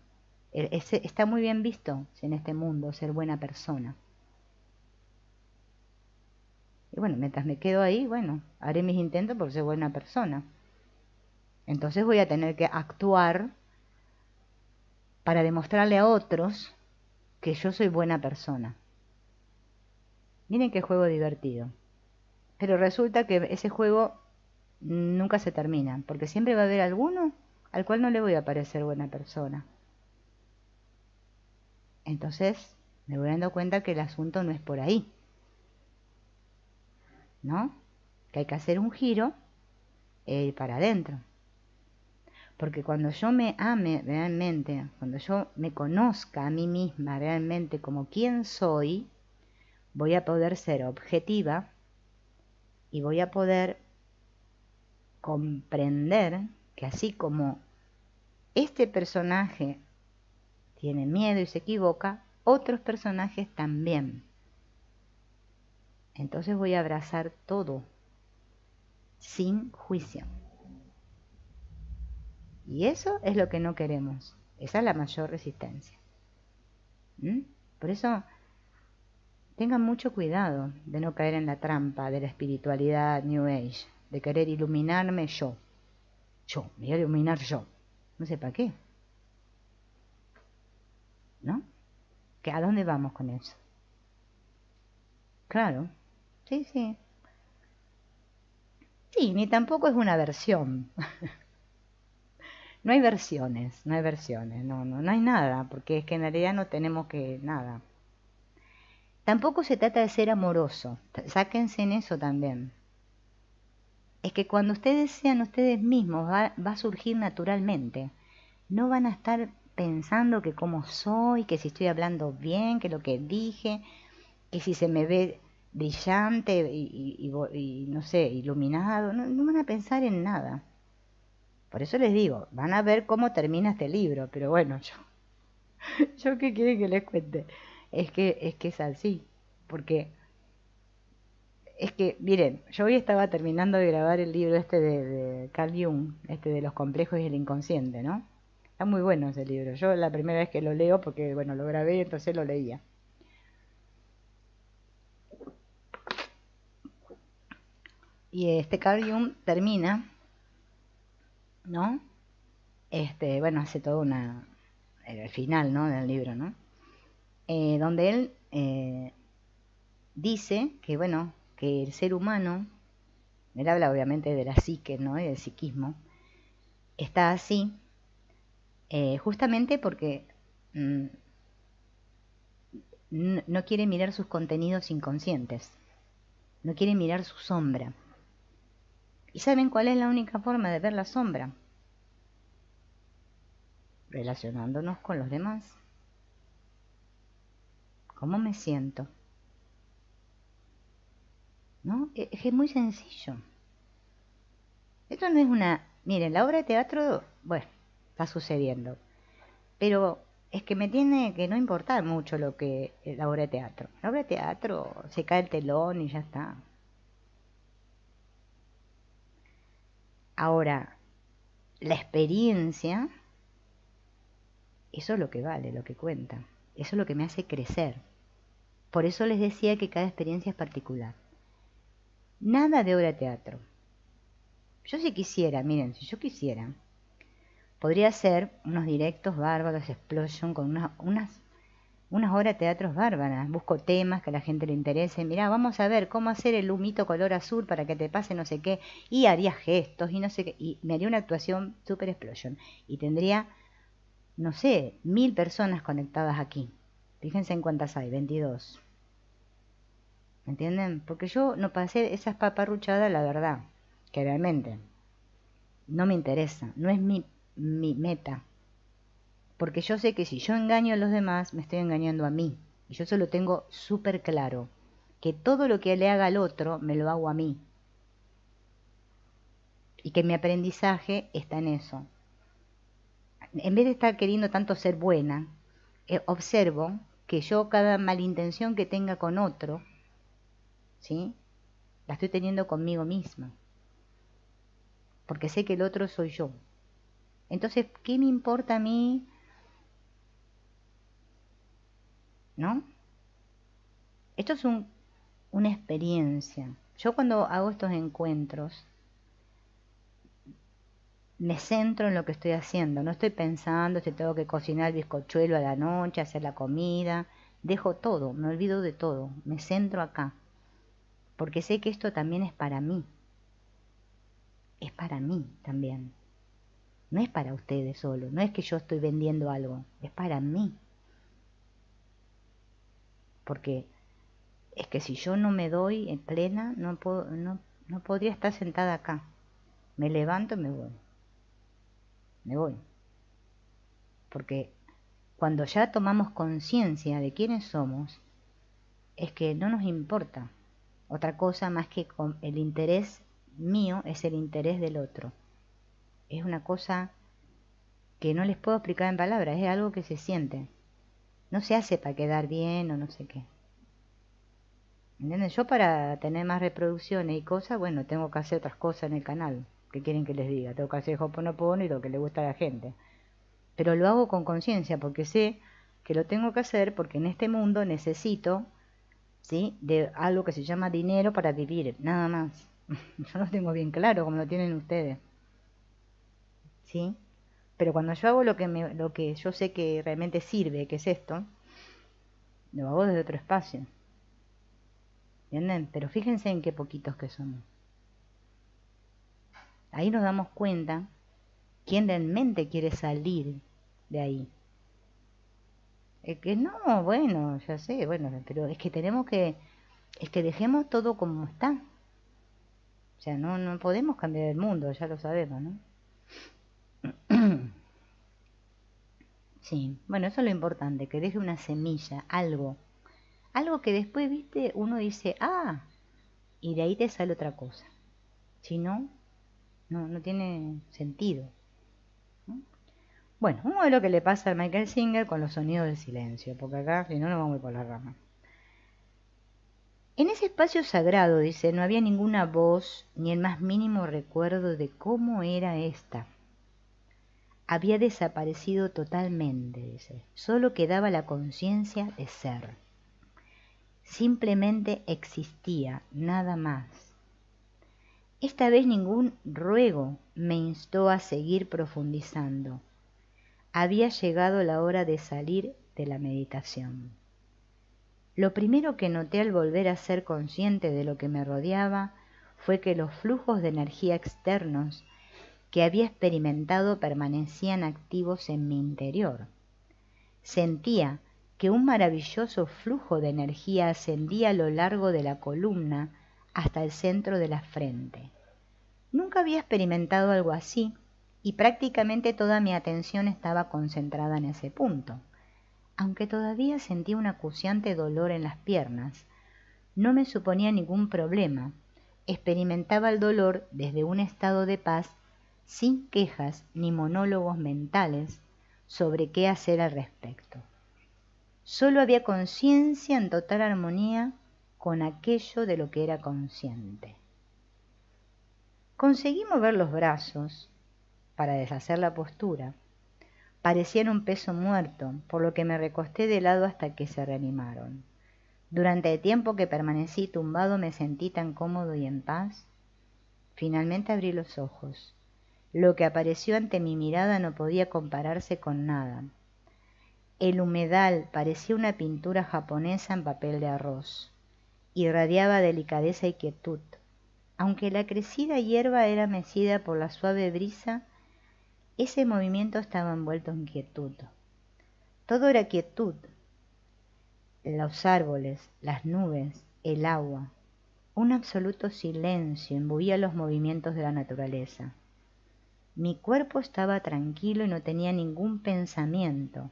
Está muy bien visto en este mundo ser buena persona. Y bueno, mientras me quedo ahí, bueno, haré mis intentos por ser buena persona. Entonces voy a tener que actuar para demostrarle a otros que yo soy buena persona. Miren qué juego divertido. Pero resulta que ese juego nunca se termina, porque siempre va a haber alguno al cual no le voy a parecer buena persona. Entonces me voy dando cuenta que el asunto no es por ahí, ¿no? Que hay que hacer un giro e ir para adentro. Porque cuando yo me ame realmente, cuando yo me conozca a mí misma realmente como quien soy, voy a poder ser objetiva y voy a poder comprender que así como este personaje tiene miedo y se equivoca, otros personajes también. Entonces voy a abrazar todo, sin juicio. Y eso es lo que no queremos. Esa es la mayor resistencia. Por eso, tengan mucho cuidado de no caer en la trampa de la espiritualidad New Age, de querer iluminarme yo. Yo, me voy a iluminar yo. No sé para qué. ¿No? ¿A dónde vamos con eso? claro. Sí, sí. Sí, ni tampoco es una versión. No hay versiones, no hay versiones, no hay nada, porque es que en realidad no tenemos que nada. Tampoco se trata de ser amoroso, sáquense en eso también. Es que cuando ustedes sean ustedes mismos va a surgir naturalmente. No van a estar pensando que cómo soy, que si estoy hablando bien, que lo que dije, que si se me ve brillante y no sé, iluminado. No van a pensar en nada. Por eso les digo, van a ver cómo termina este libro, pero bueno, yo qué quieren que les cuente. Es que es así, porque es que, miren, yo hoy estaba terminando de grabar el libro este de Carl Jung, este de los complejos y el inconsciente, ¿no? Está muy bueno ese libro. Yo la primera vez que lo leo, porque bueno, lo grabé, entonces lo leía. Y este Carl Jung termina, ¿no? Bueno, hace toda el final, ¿no? Del libro, ¿no? Donde él dice que, bueno, que el ser humano, él habla obviamente de la psique, ¿no? Y del psiquismo, está así justamente porque mm, no quiere mirar sus contenidos inconscientes, no quiere mirar su sombra. ¿Y saben cuál es la única forma de ver la sombra? Relacionándonos con los demás. ¿Cómo me siento? ¿No? Es que es muy sencillo. Esto no es una... Miren, la obra de teatro, bueno, está sucediendo. Pero es que me tiene que no importar mucho lo que la obra de teatro. La obra de teatro se cae el telón y ya está. Ahora, la experiencia, eso es lo que vale, lo que cuenta. Eso es lo que me hace crecer. Por eso les decía que cada experiencia es particular. Nada de obra de teatro. Yo si quisiera, miren, si yo quisiera, podría hacer unos directos bárbaros, explosion, con unas obras de teatro bárbaras. Busco temas que a la gente le interese. Mirá, vamos a ver cómo hacer el humito color azul para que te pase no sé qué. Y haría gestos y no sé qué. Y me haría una actuación super explosion. Y tendría, no sé, 1000 personas conectadas aquí. Fíjense en cuántas hay, 22. ¿Me entienden? Porque yo no pasé esas paparruchadas, la verdad, que realmente no me interesa, no es mi meta. Porque yo sé que si yo engaño a los demás, me estoy engañando a mí. Y yo eso lo tengo súper claro. Que todo lo que le haga al otro, me lo hago a mí. Y que mi aprendizaje está en eso. En vez de estar queriendo tanto ser buena, observo que yo cada malintención que tenga con otro, ¿sí? La estoy teniendo conmigo misma. Porque sé que el otro soy yo. Entonces, ¿qué me importa a mí? ¿No? Esto es una experiencia. Yo cuando hago estos encuentros, me centro en lo que estoy haciendo. No estoy pensando si tengo que cocinar el bizcochuelo a la noche, hacer la comida. Dejo todo, me olvido de todo. Me centro acá. Porque sé que esto también es para mí. Es para mí también. No es para ustedes solo. No es que yo estoy vendiendo algo. Es para mí. Porque es que si yo no me doy en plena, no podría estar sentada acá. Me levanto y me voy. Me voy. Porque cuando ya tomamos conciencia de quiénes somos, es que no nos importa otra cosa más que con el interés mío es el interés del otro. Es una cosa que no les puedo explicar en palabras, es algo que se siente. No se hace para quedar bien o no sé qué. ¿Entienden? Yo para tener más reproducciones y cosas, bueno, tengo que hacer otras cosas en el canal. ¿Qué quieren que les diga? Tengo que hacer Hoponopono y lo que le gusta a la gente. Pero lo hago con conciencia porque sé que lo tengo que hacer porque en este mundo necesito, ¿sí? De algo que se llama dinero para vivir, nada más. Yo lo tengo bien claro como lo tienen ustedes, ¿sí? Pero cuando yo hago lo que yo sé que realmente sirve, que es esto, lo hago desde otro espacio. ¿entienden? Pero fíjense en qué poquitos que somos. Ahí nos damos cuenta quién realmente quiere salir de ahí. Es que no, bueno, ya sé, bueno, pero es que es que dejemos todo como está. O sea, no podemos cambiar el mundo, ya lo sabemos, ¿no? Sí, bueno, eso es lo importante, que deje una semilla, algo que después, viste, uno dice, ah, y de ahí te sale otra cosa. Si no, no tiene sentido, ¿no? Bueno, vamos a ver lo que le pasa a Michael Singer con los sonidos del silencio, porque acá, si no, nos vamos a ir por la rama. En ese espacio sagrado, dice, no había ninguna voz ni el más mínimo recuerdo de cómo era esta. Había desaparecido totalmente, dice. Solo quedaba la conciencia de ser. Simplemente existía, nada más. Esta vez ningún ruego me instó a seguir profundizando. Había llegado la hora de salir de la meditación. Lo primero que noté al volver a ser consciente de lo que me rodeaba fue que los flujos de energía externos que había experimentado permanecían activos en mi interior. Sentía que un maravilloso flujo de energía ascendía a lo largo de la columna hasta el centro de la frente. Nunca había experimentado algo así y prácticamente toda mi atención estaba concentrada en ese punto. Aunque todavía sentía un acuciante dolor en las piernas, no me suponía ningún problema. Experimentaba el dolor desde un estado de paz, sin quejas ni monólogos mentales sobre qué hacer al respecto. Solo había conciencia en total armonía con aquello de lo que era consciente. Conseguí mover los brazos para deshacer la postura. Parecían un peso muerto, por lo que me recosté de lado hasta que se reanimaron. Durante el tiempo que permanecí tumbado me sentí tan cómodo y en paz. Finalmente abrí los ojos. Lo que apareció ante mi mirada no podía compararse con nada. El humedal parecía una pintura japonesa en papel de arroz. Irradiaba delicadeza y quietud. Aunque la crecida hierba era mecida por la suave brisa, ese movimiento estaba envuelto en quietud. Todo era quietud. Los árboles, las nubes, el agua. Un absoluto silencio imbuía los movimientos de la naturaleza. Mi cuerpo estaba tranquilo y no tenía ningún pensamiento.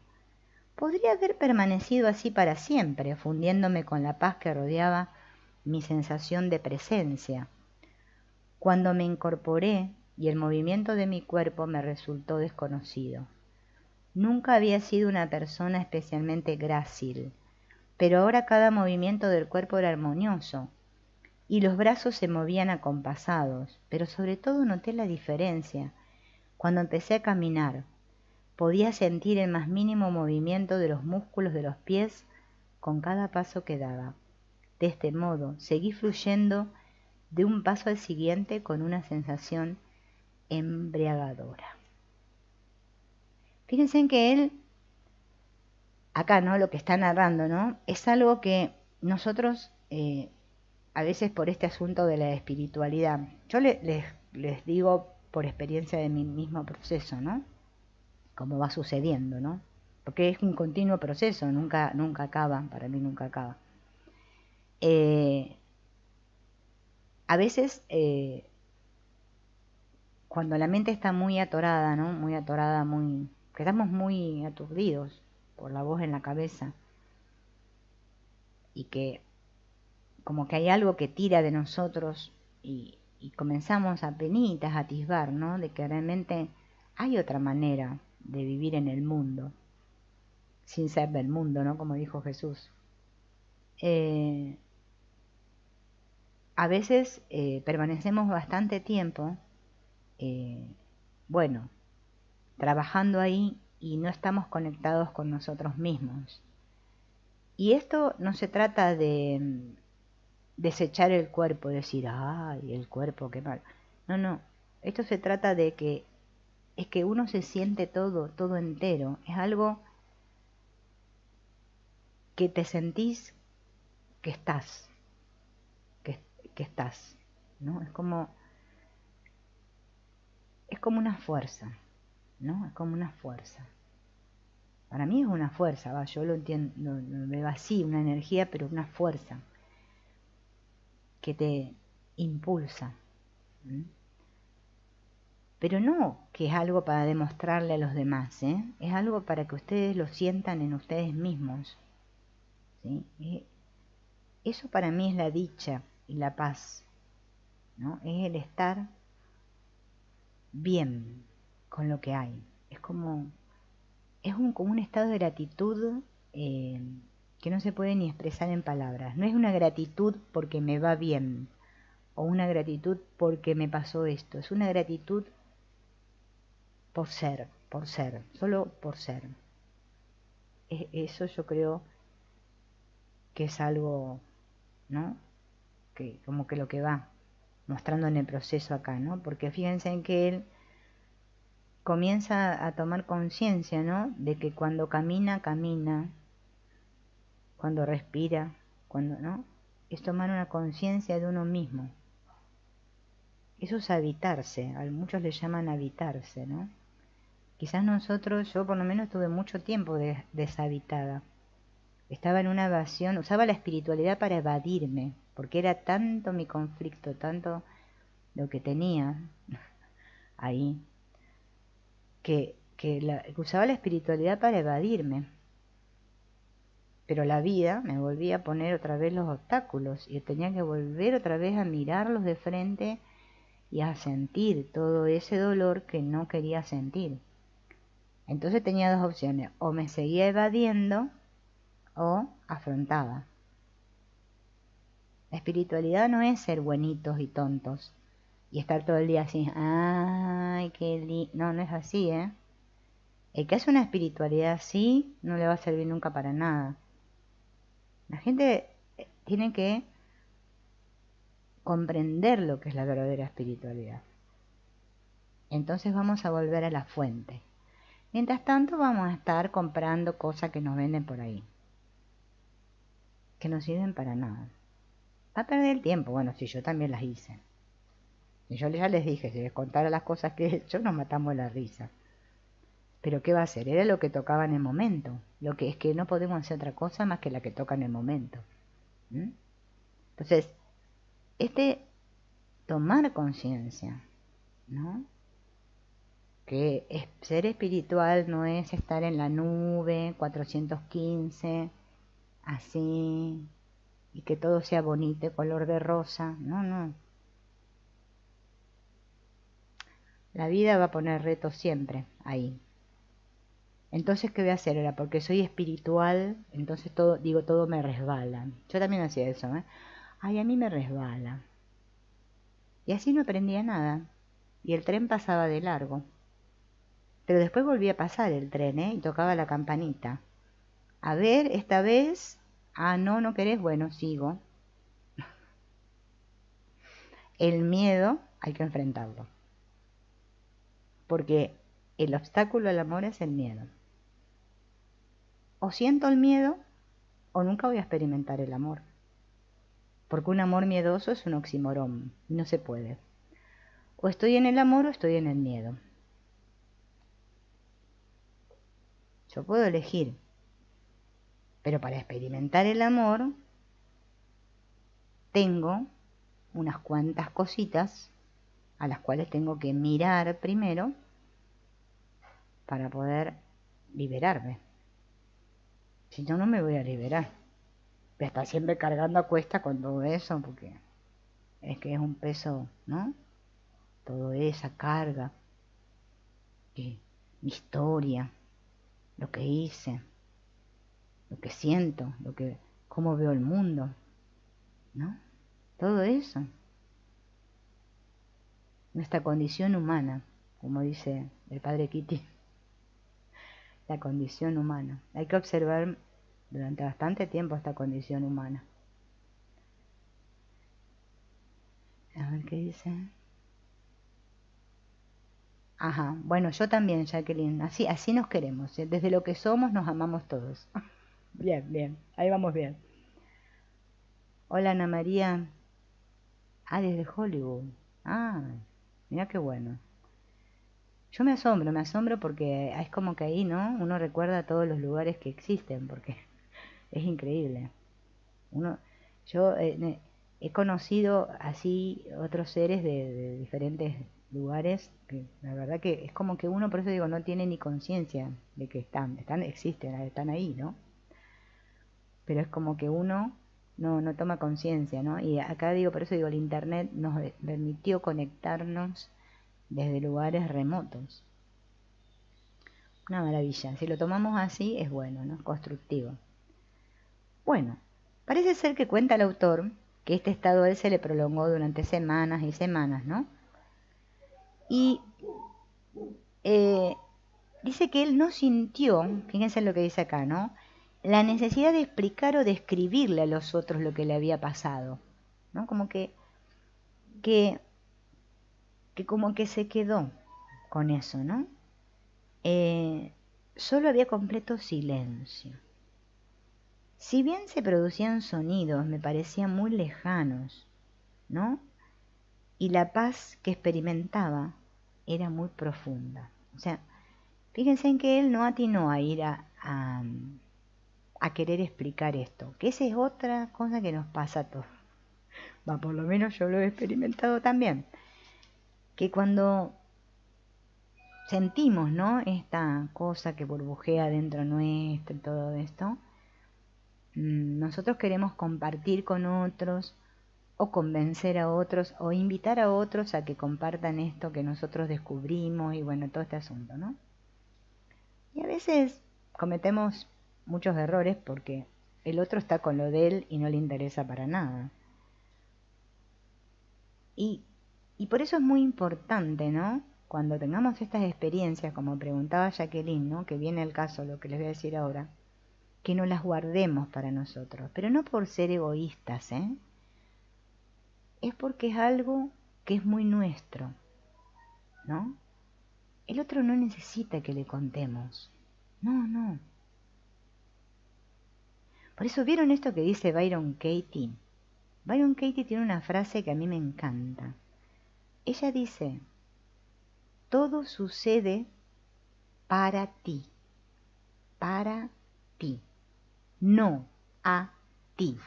Podría haber permanecido así para siempre, fundiéndome con la paz que rodeaba mi sensación de presencia. Cuando me incorporé y el movimiento de mi cuerpo me resultó desconocido. Nunca había sido una persona especialmente grácil, pero ahora cada movimiento del cuerpo era armonioso y los brazos se movían acompasados, pero sobre todo noté la diferencia. Cuando empecé a caminar, podía sentir el más mínimo movimiento de los músculos de los pies con cada paso que daba. De este modo, seguí fluyendo de un paso al siguiente con una sensación embriagadora. Fíjense en que él, acá, ¿no? Lo que está narrando, ¿no? Es algo que nosotros, a veces por este asunto de la espiritualidad, yo les digo por experiencia de mi mismo proceso, ¿no? Cómo va sucediendo, ¿no? Porque es un continuo proceso, nunca acaba, para mí nunca acaba. A veces, cuando la mente está muy atorada, ¿no? Muy atorada, quedamos muy aturdidos por la voz en la cabeza y que como que hay algo que tira de nosotros y comenzamos apenitas a atisbar, ¿no? De que realmente hay otra manera de vivir en el mundo, sin ser del mundo, ¿no? Como dijo Jesús. A veces permanecemos bastante tiempo, bueno, trabajando ahí y no estamos conectados con nosotros mismos. Y esto no se trata de desechar el cuerpo, decir, ay, el cuerpo, qué mal. No, esto se trata de que es que uno se siente todo entero. Es algo que te sentís que estás. que estás, ¿no? Es como una fuerza, ¿no? Es como una fuerza. Para mí es una fuerza, va, yo lo entiendo, lo veo así, una energía, pero una fuerza que te impulsa. ¿Mm? Pero no que es algo para demostrarle a los demás, ¿eh? Es algo para que ustedes lo sientan en ustedes mismos, ¿sí? Eso para mí es la dicha y la paz, ¿no? Es el estar bien con lo que hay. Como un estado de gratitud eh, que no se puede ni expresar en palabras. No es una gratitud porque me va bien o una gratitud porque me pasó esto. Es una gratitud por ser, solo por ser. Eso yo creo que es algo, ¿no? Que como que lo que va mostrando en el proceso acá, ¿no? Porque fíjense en que él comienza a tomar conciencia, ¿no? De que cuando camina, camina, cuando respira, cuando, ¿no? Es tomar una conciencia de uno mismo. Eso es habitarse, a muchos le llaman habitarse, ¿no? Quizás nosotros, yo por lo menos tuve mucho tiempo deshabitada. Estaba en una evasión, usaba la espiritualidad para evadirme, porque era tanto mi conflicto, tanto lo que tenía ahí, que usaba la espiritualidad para evadirme. Pero la vida me volvía a poner otra vez los obstáculos y tenía que volver otra vez a mirarlos de frente y a sentir todo ese dolor que no quería sentir. Entonces tenía dos opciones, o me seguía evadiendo o afrontaba. La espiritualidad no es ser buenitos y tontos y estar todo el día así, ay, qué lindo. No, no es así, ¿eh? El que hace una espiritualidad así no le va a servir nunca para nada. La gente tiene que comprender lo que es la verdadera espiritualidad. Entonces vamos a volver a la fuente. Mientras tanto vamos a estar comprando cosas que nos venden por ahí, que no sirven para nada. Va a perder el tiempo. Bueno, si yo también las hice. Y yo ya les dije, si les contara las cosas que he hecho, nos matamos la risa. Pero ¿qué va a hacer? Era lo que tocaba en el momento. Lo que es que no podemos hacer otra cosa más que la que toca en el momento. ¿Mm? Entonces, tomar conciencia, ¿no? Que ser espiritual no es estar en la nube 415, así, y que todo sea bonito, color de rosa. No, no. La vida va a poner retos siempre ahí. Entonces, ¿qué voy a hacer? Era porque soy espiritual, entonces todo me resbala. Yo también hacía eso, ¿eh? Ay, a mí me resbala. Y así no aprendía nada. Y el tren pasaba de largo. Pero después volvía a pasar el tren, ¿eh? Y tocaba la campanita. A ver, esta vez... Ah, no, no querés, bueno, sigo. El miedo hay que enfrentarlo. Porque el obstáculo al amor es el miedo. O siento el miedo o nunca voy a experimentar el amor. Porque un amor miedoso es un oxímoron, no se puede. O estoy en el amor o estoy en el miedo. Yo puedo elegir. Pero para experimentar el amor tengo unas cuantas cositas a las cuales tengo que mirar primero para poder liberarme. Si no, no me voy a liberar. Voy a estar siempre cargando a cuesta con todo eso porque es que es un peso, ¿no? Toda esa carga, mi historia, lo que hice, lo que siento, cómo veo el mundo, ¿no? Todo eso. Nuestra condición humana, como dice el padre Kitty, la condición humana. Hay que observar durante bastante tiempo esta condición humana. A ver qué dice. Ajá, bueno, yo también, Jacqueline. Así nos queremos, ¿eh? Desde lo que somos nos amamos todos. Bien, bien, ahí vamos bien. Hola Ana María. Ah, desde Hollywood. Ah, mira qué bueno. Yo me asombro porque es como que ahí, ¿no? Uno recuerda todos los lugares que existen, porque es increíble. Uno, yo he conocido así otros seres de diferentes lugares, que la verdad que es como que uno, por eso digo, no tiene ni conciencia de que existen, están ahí, ¿no? Pero es como que uno no toma conciencia, ¿no? Y acá digo, por eso digo, el internet nos permitió conectarnos desde lugares remotos. Una maravilla. Si lo tomamos así, es bueno, ¿no? Constructivo. Bueno, parece ser que cuenta el autor que este estado a él se le prolongó durante semanas y semanas, ¿no? Y eh, dice que él no sintió, fíjense lo que dice acá, ¿no? La necesidad de explicar o de escribirle a los otros lo que le había pasado, ¿no? Que, que como que se quedó con eso, ¿no? Eh, Solo había completo silencio. Si bien se producían sonidos, me parecían muy lejanos, ¿no? Y la paz que experimentaba era muy profunda. O sea, fíjense en que él no atinó a ir a querer explicar esto, que esa es otra cosa que nos pasa a todos. Va, por lo menos yo lo he experimentado también. Que cuando sentimos, ¿no? Esta cosa que burbujea dentro nuestro y todo esto, nosotros queremos compartir con otros o convencer a otros o invitar a otros a que compartan esto que nosotros descubrimos y bueno, todo este asunto, ¿no? Y a veces cometemos muchos errores porque el otro está con lo de él y no le interesa para nada. Y, y por eso es muy importante, ¿no? Cuando tengamos estas experiencias, como preguntaba Jacqueline, ¿no? Que viene el caso, lo que les voy a decir ahora, que no las guardemos para nosotros, pero no por ser egoístas, ¿eh? Es porque es algo que es muy nuestro, ¿no? El otro no necesita que le contemos. No, no. Por eso, ¿vieron esto que dice Byron Katie? Byron Katie tiene una frase que a mí me encanta. Ella dice, todo sucede para ti, no a ti.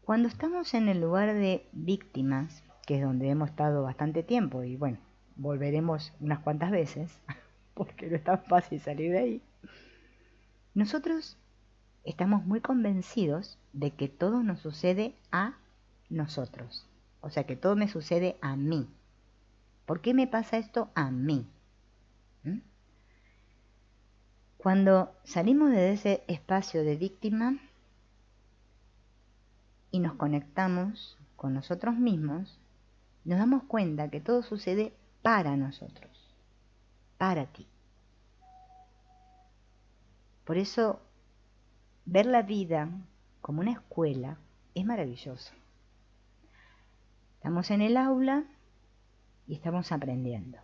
Cuando estamos en el lugar de víctimas, que es donde hemos estado bastante tiempo, y bueno, volveremos unas cuantas veces, porque no es tan fácil salir de ahí, nosotros estamos muy convencidos de que todo nos sucede a nosotros. O sea, que todo me sucede a mí. ¿Por qué me pasa esto a mí? ¿Mm? Cuando salimos de ese espacio de víctima y nos conectamos con nosotros mismos, nos damos cuenta que todo sucede para nosotros, para ti. Por eso, ver la vida como una escuela es maravilloso. Estamos en el aula y estamos aprendiendo.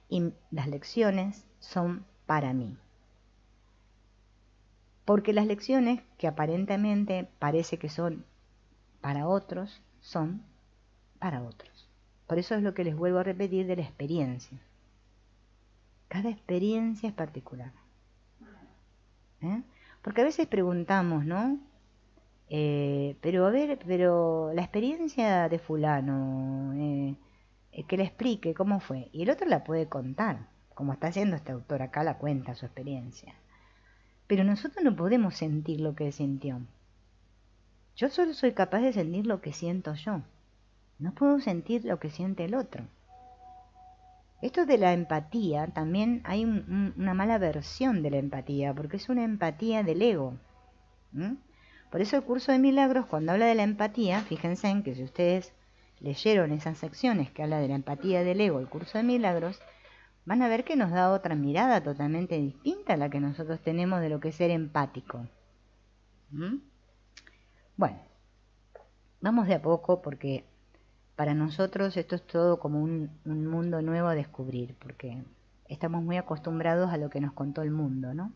Y las lecciones son para mí. Porque las lecciones que aparentemente parece que son para otros, son para otros. Por eso es lo que les vuelvo a repetir de la experiencia. Cada experiencia es particular. ¿Eh? Porque a veces preguntamos, ¿no? Pero a ver, pero la experiencia de fulano, que le explique cómo fue. Y el otro la puede contar, como está haciendo este autor acá, la cuenta su experiencia. Pero nosotros no podemos sentir lo que él sintió. Yo solo soy capaz de sentir lo que siento yo. No puedo sentir lo que siente el otro. Esto de la empatía, también hay una mala versión de la empatía, porque es una empatía del ego. ¿Mm? Por eso el curso de milagros, cuando habla de la empatía, fíjense en que si ustedes leyeron esas secciones que habla de la empatía del ego, el curso de milagros, van a ver que nos da otra mirada totalmente distinta a la que nosotros tenemos de lo que es ser empático. ¿Mm? Bueno, vamos de a poco porque para nosotros esto es todo como un mundo nuevo a descubrir, porque estamos muy acostumbrados a lo que nos contó el mundo, ¿no?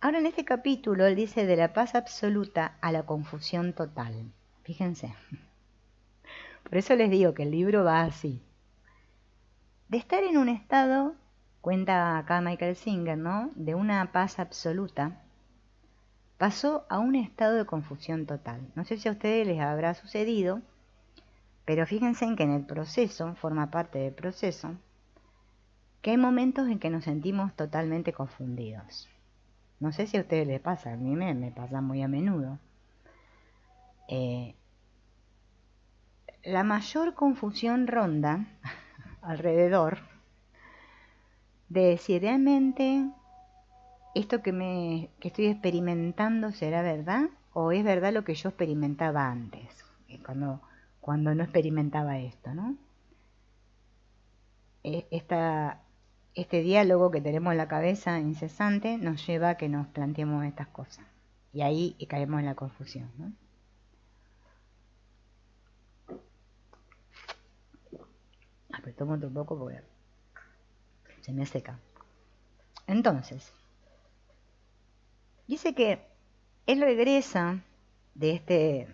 Ahora en este capítulo él dice de la paz absoluta a la confusión total. Fíjense. Por eso les digo que el libro va así. De estar en un estado, cuenta acá Michael Singer, ¿no? De una paz absoluta, pasó a un estado de confusión total. No sé si a ustedes les habrá sucedido, pero fíjense en que en el proceso, forma parte del proceso, que hay momentos en que nos sentimos totalmente confundidos. No sé si a ustedes les pasa, a mí me pasa muy a menudo. La mayor confusión ronda alrededor de si realmente esto que estoy experimentando será verdad o es verdad lo que yo experimentaba antes, cuando no experimentaba esto, ¿no? Este diálogo que tenemos en la cabeza incesante nos lleva a que nos planteemos estas cosas. Y ahí caemos en la confusión, ¿no? Pero tomo otro poco porque se me seca. Entonces, dice que él regresa de este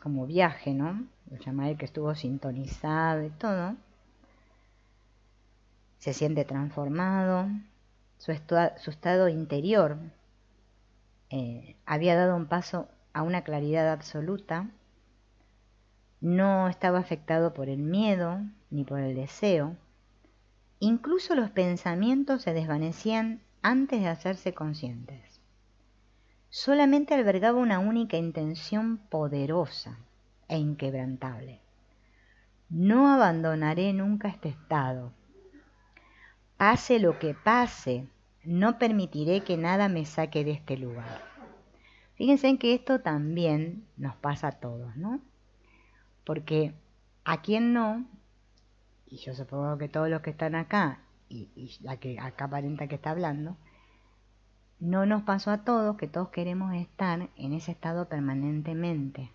como viaje, ¿no? Lo llama él, que estuvo sintonizado y todo. Se siente transformado. Su estado interior había dado un paso a una claridad absoluta. No estaba afectado por el miedo ni por el deseo. Incluso los pensamientos se desvanecían antes de hacerse conscientes. Solamente albergaba una única intención poderosa e inquebrantable. No abandonaré nunca este estado. Pase lo que pase, no permitiré que nada me saque de este lugar. Fíjense en que esto también nos pasa a todos, ¿no? Porque a quien no, y yo supongo que todos los que están acá, y la que acá aparenta que está hablando, no nos pasó a todos que todos queremos estar en ese estado permanentemente.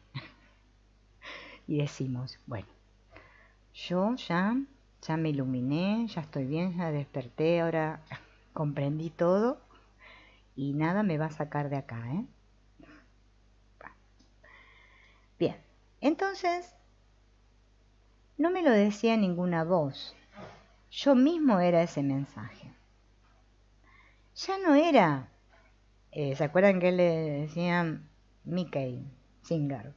Y decimos, bueno, yo ya me iluminé, ya estoy bien, ya desperté, ahora comprendí todo y nada me va a sacar de acá, ¿eh? Bien, entonces no me lo decía ninguna voz, yo mismo era ese mensaje. Ya no era, ¿se acuerdan que él le decía Mickey Singer?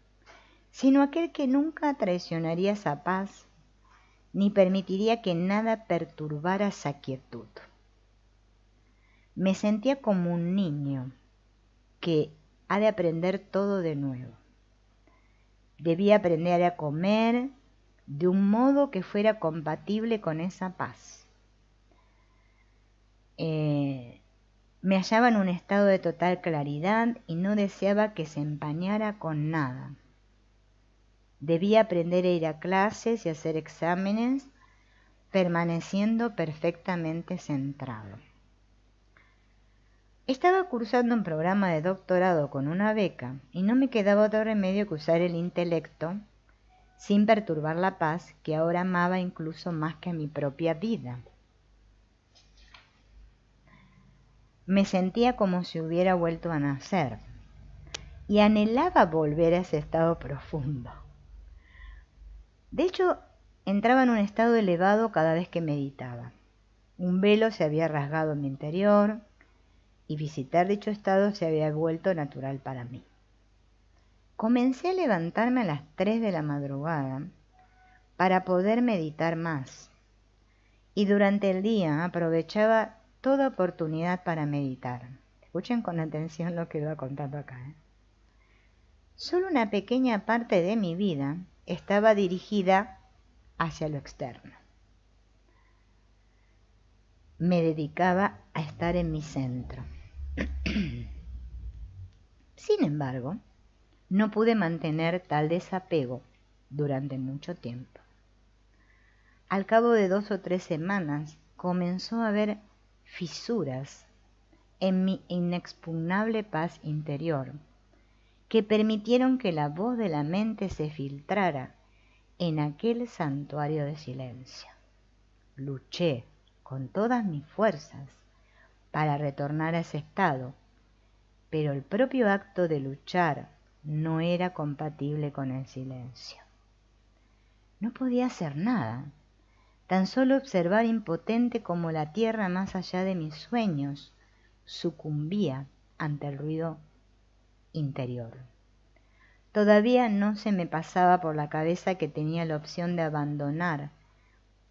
Sino aquel que nunca traicionaría esa paz, ni permitiría que nada perturbara esa quietud. Me sentía como un niño que ha de aprender todo de nuevo. Debía aprender a comer de un modo que fuera compatible con esa paz. Me hallaba en un estado de total claridad y no deseaba que se empañara con nada. Debía aprender a ir a clases y hacer exámenes, permaneciendo perfectamente centrado. Estaba cursando un programa de doctorado con una beca y no me quedaba otro remedio que usar el intelecto sin perturbar la paz que ahora amaba incluso más que a mi propia vida. Me sentía como si hubiera vuelto a nacer y anhelaba volver a ese estado profundo. De hecho, entraba en un estado elevado cada vez que meditaba. Un velo se había rasgado en mi interior y visitar dicho estado se había vuelto natural para mí. Comencé a levantarme a las 3 de la madrugada para poder meditar más y durante el día aprovechaba toda oportunidad para meditar. Escuchen con atención lo que iba contando acá. Solo una pequeña parte de mi vida estaba dirigida hacia lo externo. Me dedicaba a estar en mi centro. Sin embargo, no pude mantener tal desapego durante mucho tiempo. Al cabo de 2 o 3 semanas comenzó a haber fisuras en mi inexpugnable paz interior que permitieron que la voz de la mente se filtrara en aquel santuario de silencio. Luché con todas mis fuerzas para retornar a ese estado pero el propio acto de luchar no era compatible con el silencio. No podía hacer nada, tan solo observar impotente como la tierra más allá de mis sueños sucumbía ante el ruido interior. Todavía no se me pasaba por la cabeza que tenía la opción de abandonar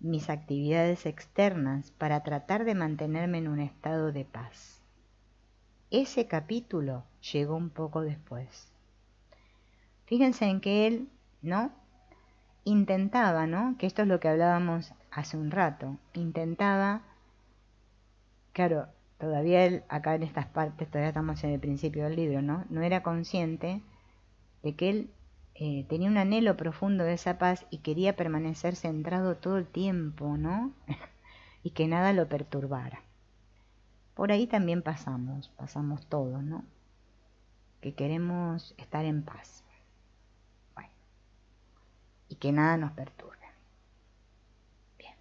mis actividades externas para tratar de mantenerme en un estado de paz. Ese capítulo llegó un poco después. Fíjense en que él, ¿no? Intentaba, ¿no? Que esto es lo que hablábamos hace un rato. Intentaba, claro, todavía él, acá en estas partes, todavía estamos en el principio del libro, ¿no? No era consciente de que él tenía un anhelo profundo de esa paz y quería permanecer centrado todo el tiempo, ¿no? Y que nada lo perturbara. Por ahí también pasamos todos, ¿no? Que queremos estar en paz. Bueno, y que nada nos perturbe. Bien.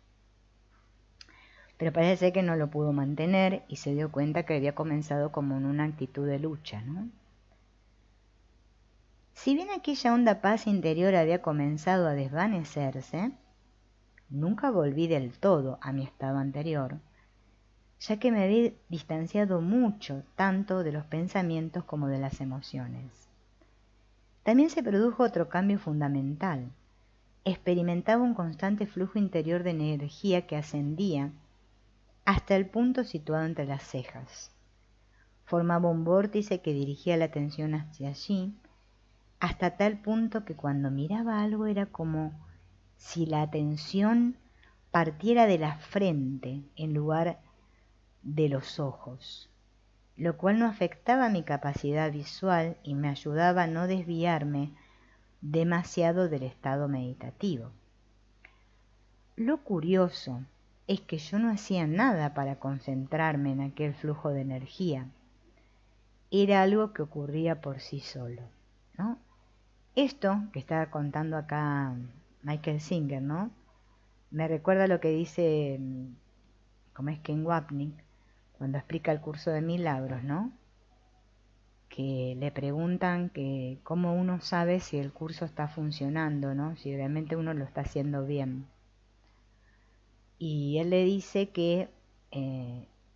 Pero parece que no lo pudo mantener y se dio cuenta que había comenzado como en una actitud de lucha, ¿no? Si bien aquella honda paz interior había comenzado a desvanecerse, nunca volví del todo a mi estado anterior, ya que me había distanciado mucho tanto de los pensamientos como de las emociones. También se produjo otro cambio fundamental. Experimentaba un constante flujo interior de energía que ascendía hasta el punto situado entre las cejas. Formaba un vórtice que dirigía la atención hacia allí, hasta tal punto que cuando miraba algo era como si la atención partiera de la frente en lugar de los ojos, lo cual no afectaba mi capacidad visual y me ayudaba a no desviarme demasiado del estado meditativo. Lo curioso es que yo no hacía nada para concentrarme en aquel flujo de energía. Era algo que ocurría por sí solo, ¿no? Esto que estaba contando acá Michael Singer, ¿no? Me recuerda lo que dice, como es Ken Wapnick, cuando explica el curso de milagros, ¿no? Que le preguntan que cómo uno sabe si el curso está funcionando, ¿no? Si realmente uno lo está haciendo bien. Y él le dice que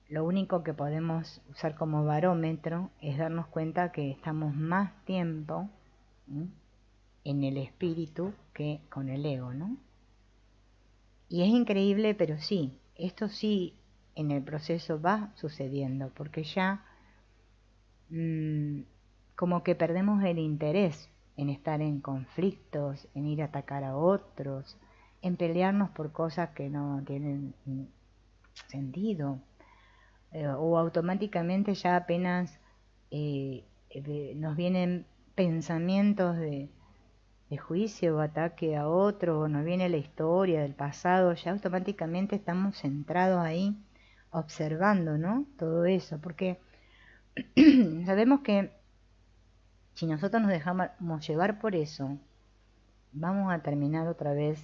lo único que podemos usar como barómetro es darnos cuenta que estamos más tiempo en el espíritu que con el ego, ¿no? Y es increíble, pero sí, esto sí en el proceso va sucediendo, porque ya como que perdemos el interés en estar en conflictos, en ir a atacar a otros, en pelearnos por cosas que no tienen sentido, o automáticamente ya apenas nos vienen pensamientos de juicio o ataque a otro, o nos viene la historia del pasado, ya automáticamente estamos centrados ahí observando, ¿no? Todo eso, porque sabemos que si nosotros nos dejamos llevar por eso, vamos a terminar otra vez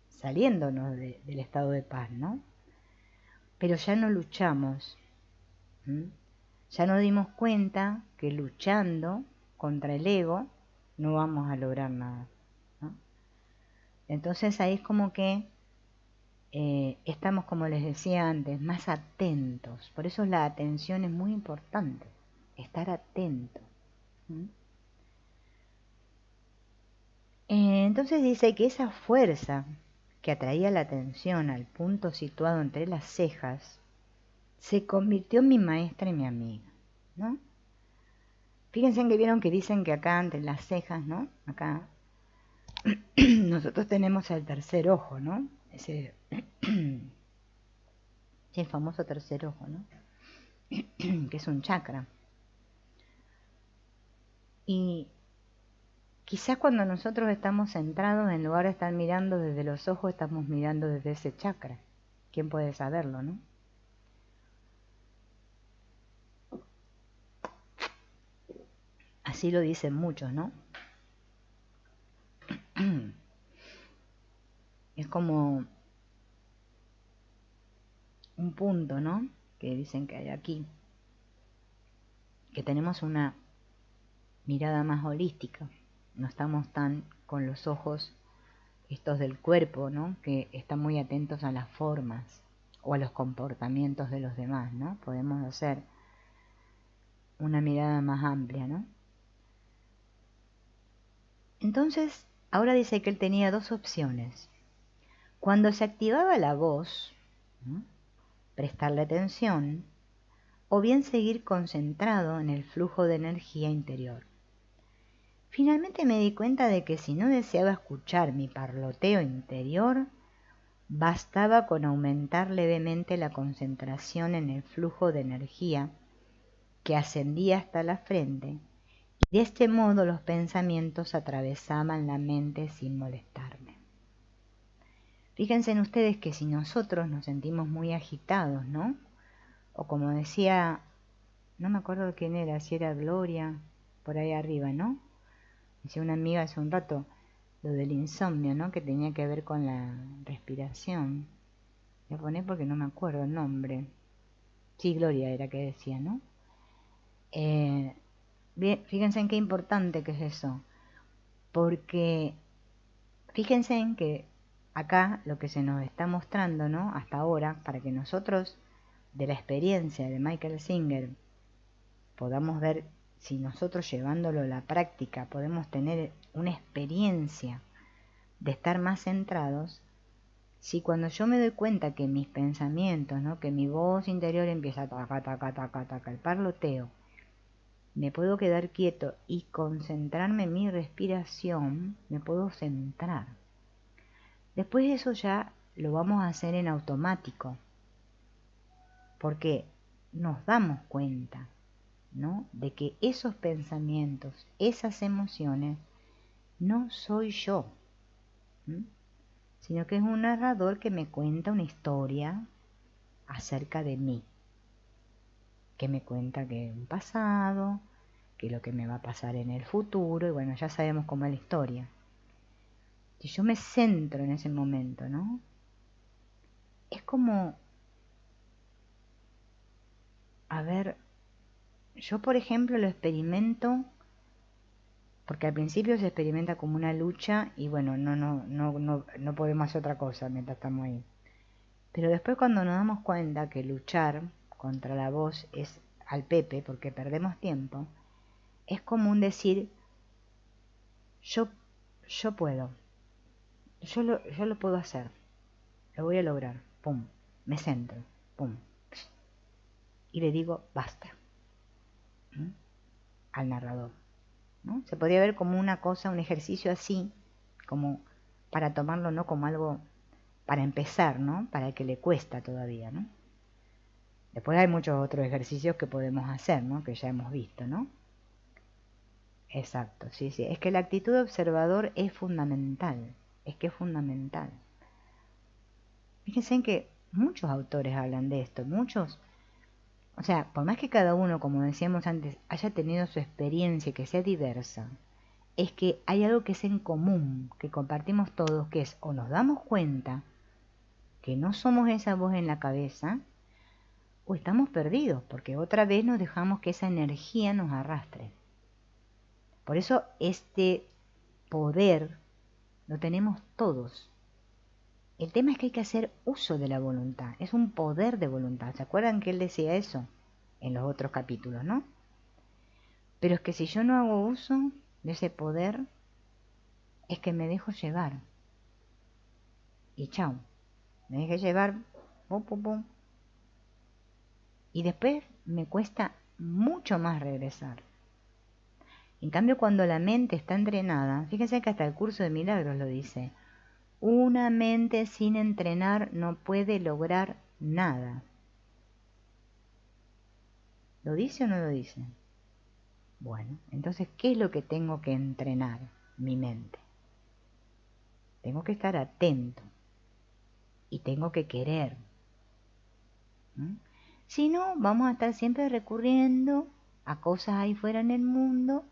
saliéndonos del estado de paz, ¿no? Pero ya no luchamos. Ya nos dimos cuenta que luchando contra el ego no vamos a lograr nada, ¿no? Entonces ahí es como que estamos, como les decía antes, más atentos. Por eso la atención es muy importante, estar atento. Entonces dice que esa fuerza que atraía la atención al punto situado entre las cejas se convirtió en mi maestra y mi amiga, ¿no? Fíjense que vieron que dicen que acá entre las cejas, ¿no? Acá nosotros tenemos el tercer ojo, ¿no? Ese el famoso tercer ojo, ¿no? Que es un chakra. Y quizás cuando nosotros estamos centrados, en lugar de estar mirando desde los ojos, estamos mirando desde ese chakra. ¿Quién puede saberlo, no? Así lo dicen muchos, ¿no? Es como un punto, ¿no? Que dicen que hay aquí. que tenemos una mirada más holística, no estamos tan con los ojos estos del cuerpo, ¿no? Que están muy atentos a las formas o a los comportamientos de los demás, ¿no? Podemos hacer una mirada más amplia, ¿no? Entonces, ahora dice que él tenía dos opciones. Cuando se activaba la voz, ¿no?, prestarle atención, o bien seguir concentrado en el flujo de energía interior. Finalmente me di cuenta de que si no deseaba escuchar mi parloteo interior, bastaba con aumentar levemente la concentración en el flujo de energía que ascendía hasta la frente, y de este modo los pensamientos atravesaban la mente sin molestarme. Fíjense en ustedes que si nosotros nos sentimos muy agitados, ¿no? O como decía, no me acuerdo quién era, si era Gloria, por ahí arriba, ¿no? Decía una amiga hace un rato, lo del insomnio, ¿no? Que tenía que ver con la respiración. Voy a poner porque no me acuerdo el nombre. Sí, Gloria era que decía, ¿no? Bien, fíjense en qué importante que es eso. Porque fíjense en que acá lo que se nos está mostrando, ¿no? Hasta ahora, para que nosotros de la experiencia de Michael Singer podamos ver si nosotros llevándolo a la práctica podemos tener una experiencia de estar más centrados. Si cuando yo me doy cuenta que mis pensamientos, ¿no?, que mi voz interior empieza a taca, taca, taca, taca, el parloteo, me puedo quedar quieto y concentrarme en mi respiración, me puedo centrar. Después eso ya lo vamos a hacer en automático, porque nos damos cuenta, ¿no?, de que esos pensamientos, esas emociones, no soy yo, sino que es un narrador que me cuenta una historia acerca de mí, que me cuenta que un pasado, que lo que me va a pasar en el futuro, y bueno, ya sabemos cómo es la historia. Si yo me centro en ese momento, ¿no?, es como, a ver, yo por ejemplo lo experimento, porque al principio se experimenta como una lucha y bueno, no podemos hacer otra cosa mientras estamos ahí. Pero después cuando nos damos cuenta que luchar contra la voz es al pepe, porque perdemos tiempo, es como un decir, yo puedo, yo lo puedo hacer, lo voy a lograr, pum, me centro, pum, y le digo basta, ¿no?, al narrador, ¿no? Se podría ver como una cosa, un ejercicio así, como para tomarlo no como algo para empezar, ¿no?, para el que le cuesta todavía, ¿no? Después hay muchos otros ejercicios que podemos hacer, ¿no?, que ya hemos visto, ¿no? Exacto, sí, sí. Es que la actitud de observador es fundamental, es que es fundamental. Fíjense en que muchos autores hablan de esto, muchos, o sea, por más que cada uno, como decíamos antes, haya tenido su experiencia que sea diversa, es que hay algo que es en común, que compartimos todos, que es o nos damos cuenta que no somos esa voz en la cabeza, o estamos perdidos, porque otra vez nos dejamos que esa energía nos arrastre. Por eso este poder lo tenemos todos. El tema es que hay que hacer uso de la voluntad, es un poder de voluntad. ¿Se acuerdan que él decía eso en los otros capítulos, no? Pero es que si yo no hago uso de ese poder, es que me dejo llevar. Y chao, me dejé llevar, pum, pum, pum. Y después me cuesta mucho más regresar. En cambio, cuando la mente está entrenada, fíjense que hasta el curso de milagros lo dice, una mente sin entrenar no puede lograr nada. ¿Lo dice o no lo dice? Bueno, entonces, ¿qué es lo que tengo que entrenar? Mi mente. Tengo que estar atento y tengo que querer. Si no, vamos a estar siempre recurriendo a cosas ahí fuera en el mundo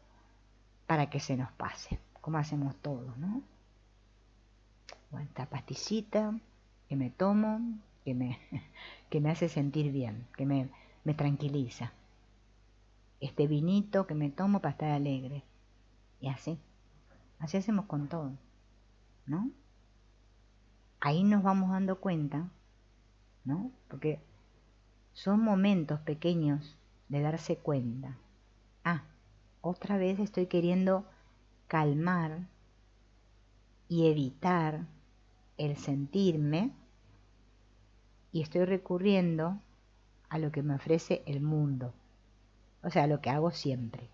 para que se nos pase, como hacemos todos, ¿no? Bueno, esta pastillita que me tomo, que me hace sentir bien, que me tranquiliza. este vinito que me tomo para estar alegre. Y así hacemos con todo, ¿no? Ahí nos vamos dando cuenta, ¿no? Porque son momentos pequeños de darse cuenta. Ah, otra vez estoy queriendo calmar y evitar el sentirme y estoy recurriendo a lo que me ofrece el mundo, o sea, lo que hago siempre.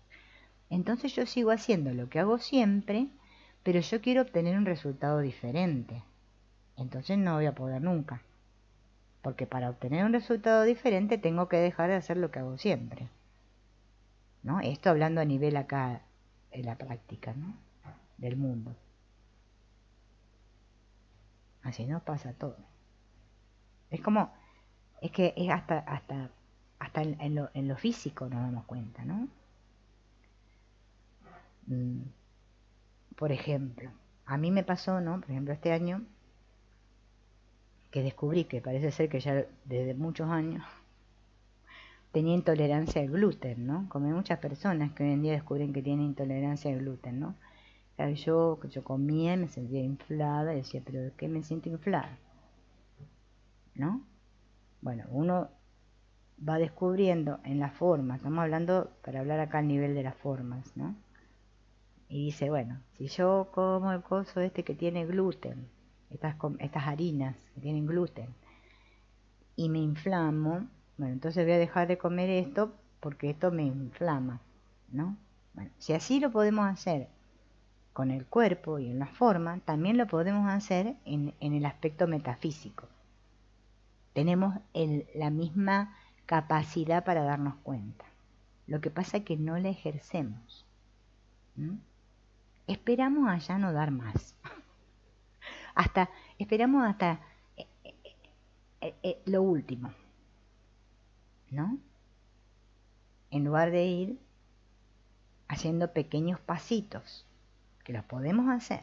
Entonces yo sigo haciendo lo que hago siempre, pero yo quiero obtener un resultado diferente. Entonces no voy a poder nunca, porque para obtener un resultado diferente tengo que dejar de hacer lo que hago siempre, ¿no? Esto hablando a nivel acá en la práctica, ¿no? Del mundo. Así nos pasa todo. Es como, es que es hasta en lo físico nos damos cuenta, ¿no? Por ejemplo, a mí me pasó, ¿no? Por ejemplo, este año que descubrí que parece ser que ya desde muchos años tenía intolerancia al gluten, ¿no? Como hay muchas personas que hoy en día descubren que tienen intolerancia al gluten, ¿no? Claro, yo comía y me sentía inflada y decía, ¿pero de qué me siento inflada? ¿No? Bueno, uno va descubriendo en las formas, estamos hablando para hablar acá al nivel de las formas, ¿no? Y dice, bueno, si yo como el coso este que tiene gluten, estas harinas que tienen gluten, y me inflamo, bueno, entonces voy a dejar de comer esto porque esto me inflama, ¿no? Bueno, si así lo podemos hacer con el cuerpo y en la forma, también lo podemos hacer en el aspecto metafísico. Tenemos la misma capacidad para darnos cuenta. Lo que pasa es que no la ejercemos. Esperamos a ya no dar más. Esperamos hasta lo último, ¿no? En lugar de ir haciendo pequeños pasitos, que los podemos hacer,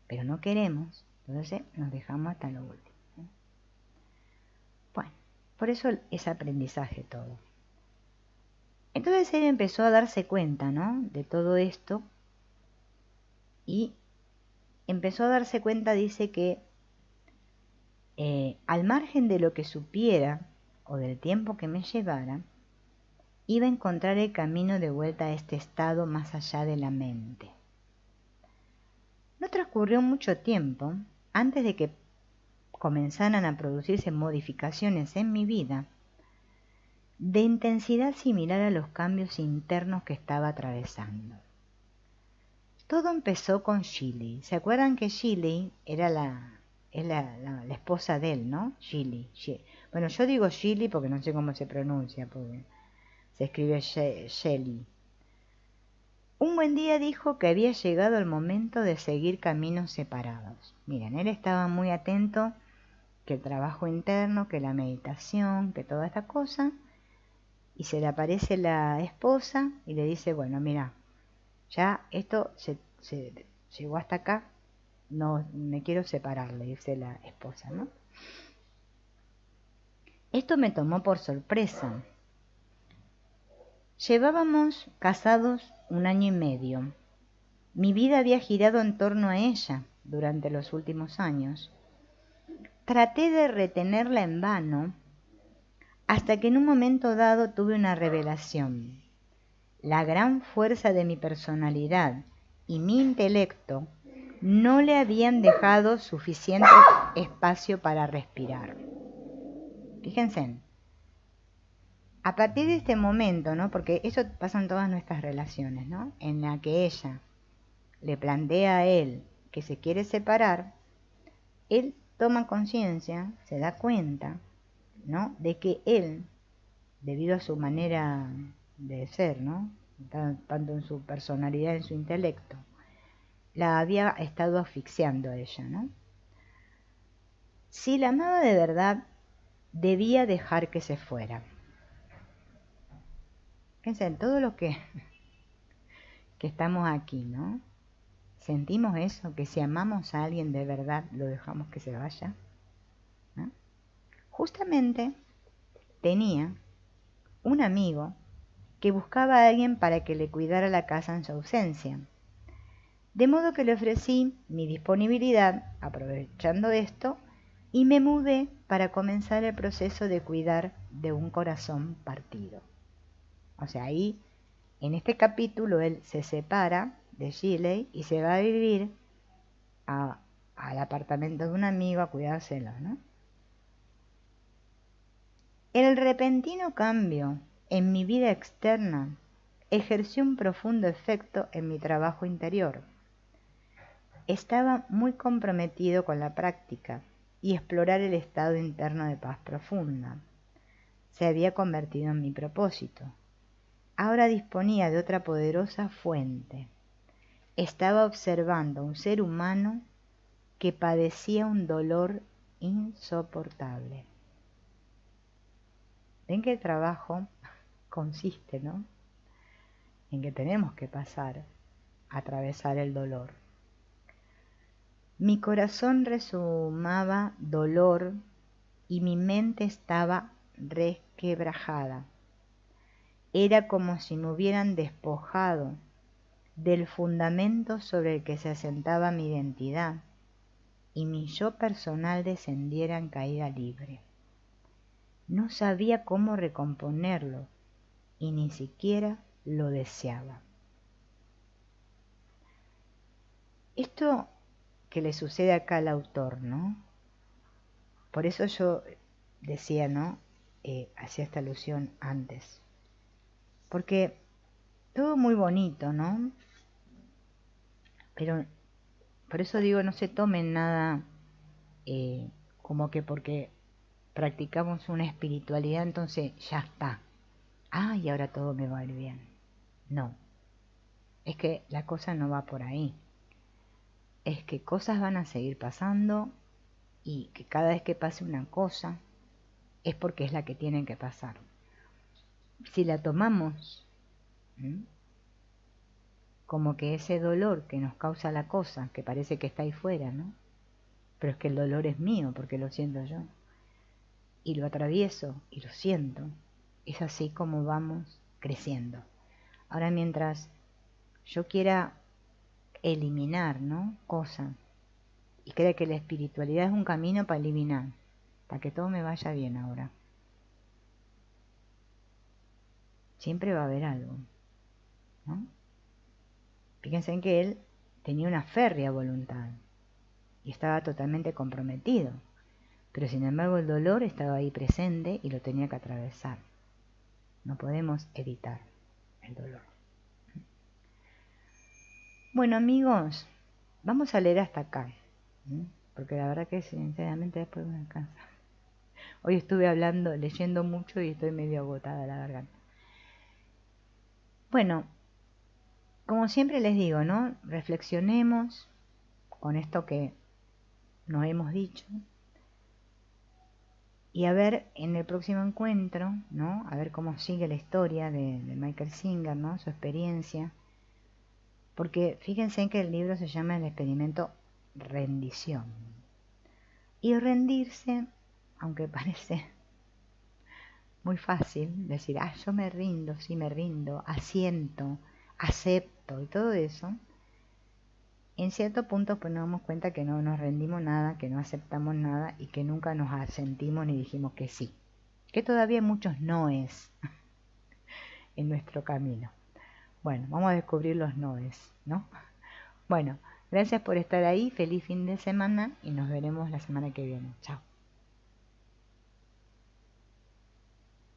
pero no queremos, entonces nos dejamos hasta lo último. Bueno, por eso es aprendizaje todo. Entonces él empezó a darse cuenta, ¿no? De todo esto y empezó a darse cuenta, dice que al margen de lo que supiera o del tiempo que me llevara, iba a encontrar el camino de vuelta a este estado más allá de la mente. No transcurrió mucho tiempo antes de que comenzaran a producirse modificaciones en mi vida de intensidad similar a los cambios internos que estaba atravesando. Todo empezó con Shilly. ¿Se acuerdan que Shilly era la esposa de él, ¿no? Shilly. Bueno, yo digo Shilly porque no sé cómo se pronuncia, porque se escribe Shelly. Un buen día dijo que había llegado el momento de seguir caminos separados. Miren, él estaba muy atento que el trabajo interno, que la meditación, que toda esta cosa, y se le aparece la esposa y le dice, bueno, mira, ya esto se llegó hasta acá, no me quiero separar, le dice la esposa, ¿no? Esto me tomó por sorpresa. Llevábamos casados 1 año y medio. Mi vida había girado en torno a ella durante los últimos años. Traté de retenerla en vano hasta que en un momento dado tuve una revelación. La gran fuerza de mi personalidad y mi intelecto no le habían dejado suficiente espacio para respirar. Fíjense, a partir de este momento, ¿no? Porque eso pasa en todas nuestras relaciones, ¿no? En la que ella le plantea a él que se quiere separar, él toma conciencia, se da cuenta, ¿no? De que él, debido a su manera de ser, ¿no? Tanto en su personalidad, en su intelecto, la había estado asfixiando a ella, ¿no? Si la amaba de verdad, debía dejar que se fuera. Fíjense en todo lo que estamos aquí, ¿no? Sentimos eso, que si amamos a alguien de verdad, lo dejamos que se vaya, ¿no? Justamente tenía un amigo que buscaba a alguien para que le cuidara la casa en su ausencia. De modo que le ofrecí mi disponibilidad, aprovechando esto, y me mudé para comenzar el proceso de cuidar de un corazón partido. O sea, ahí, en este capítulo, él se separa de Shirley y se va a vivir al apartamento de un amigo a cuidárselo, ¿no? El repentino cambio en mi vida externa ejerció un profundo efecto en mi trabajo interior. Estaba muy comprometido con la práctica y explorar el estado interno de paz profunda. Se había convertido en mi propósito. Ahora disponía de otra poderosa fuente. Estaba observando a un ser humano que padecía un dolor insoportable. Ven que el trabajo consiste, ¿no?, en que tenemos que atravesar el dolor. Mi corazón resumaba dolor y mi mente estaba resquebrajada. Era como si me hubieran despojado del fundamento sobre el que se asentaba mi identidad y mi yo personal descendiera en caída libre. No sabía cómo recomponerlo y ni siquiera lo deseaba. Esto que le sucede acá al autor, ¿no? Por eso yo decía, ¿no?, hacía esta alusión antes. Porque todo muy bonito, ¿no? Pero por eso digo, no se tomen nada como que porque practicamos una espiritualidad, entonces ya está. Y ahora todo me va a ir bien. No. Es que la cosa no va por ahí. Es que cosas van a seguir pasando y que cada vez que pase una cosa es porque es la que tiene que pasar. Si la tomamos como que ese dolor que nos causa la cosa, que parece que está ahí fuera, ¿no? Pero es que el dolor es mío porque lo siento yo. Y lo atravieso y lo siento. Es así como vamos creciendo. Ahora, mientras yo quiera eliminar, ¿no?, cosas, y crea que la espiritualidad es un camino para eliminar, para que todo me vaya bien ahora, siempre va a haber algo, ¿no? Fíjense en que él tenía una férrea voluntad y estaba totalmente comprometido, pero sin embargo el dolor estaba ahí presente y lo tenía que atravesar. No podemos evitar el dolor. Bueno, amigos, vamos a leer hasta acá, porque la verdad que sinceramente después me cansa. Hoy estuve leyendo mucho y estoy medio agotada la garganta. Bueno, como siempre les digo, ¿no?, reflexionemos con esto que nos hemos dicho y a ver en el próximo encuentro, ¿no?, a ver cómo sigue la historia de Michael Singer, ¿no?, su experiencia. Porque fíjense en que el libro se llama El experimento rendición. Y rendirse, aunque parece muy fácil decir, yo me rindo, sí me rindo, asiento, acepto y todo eso, en cierto punto pues nos damos cuenta que no nos rendimos nada, que no aceptamos nada y que nunca nos asentimos ni dijimos que sí. Que todavía hay muchos noes en nuestro camino. Bueno, vamos a descubrir los noes, ¿no? Bueno, gracias por estar ahí, feliz fin de semana y nos veremos la semana que viene. Chao.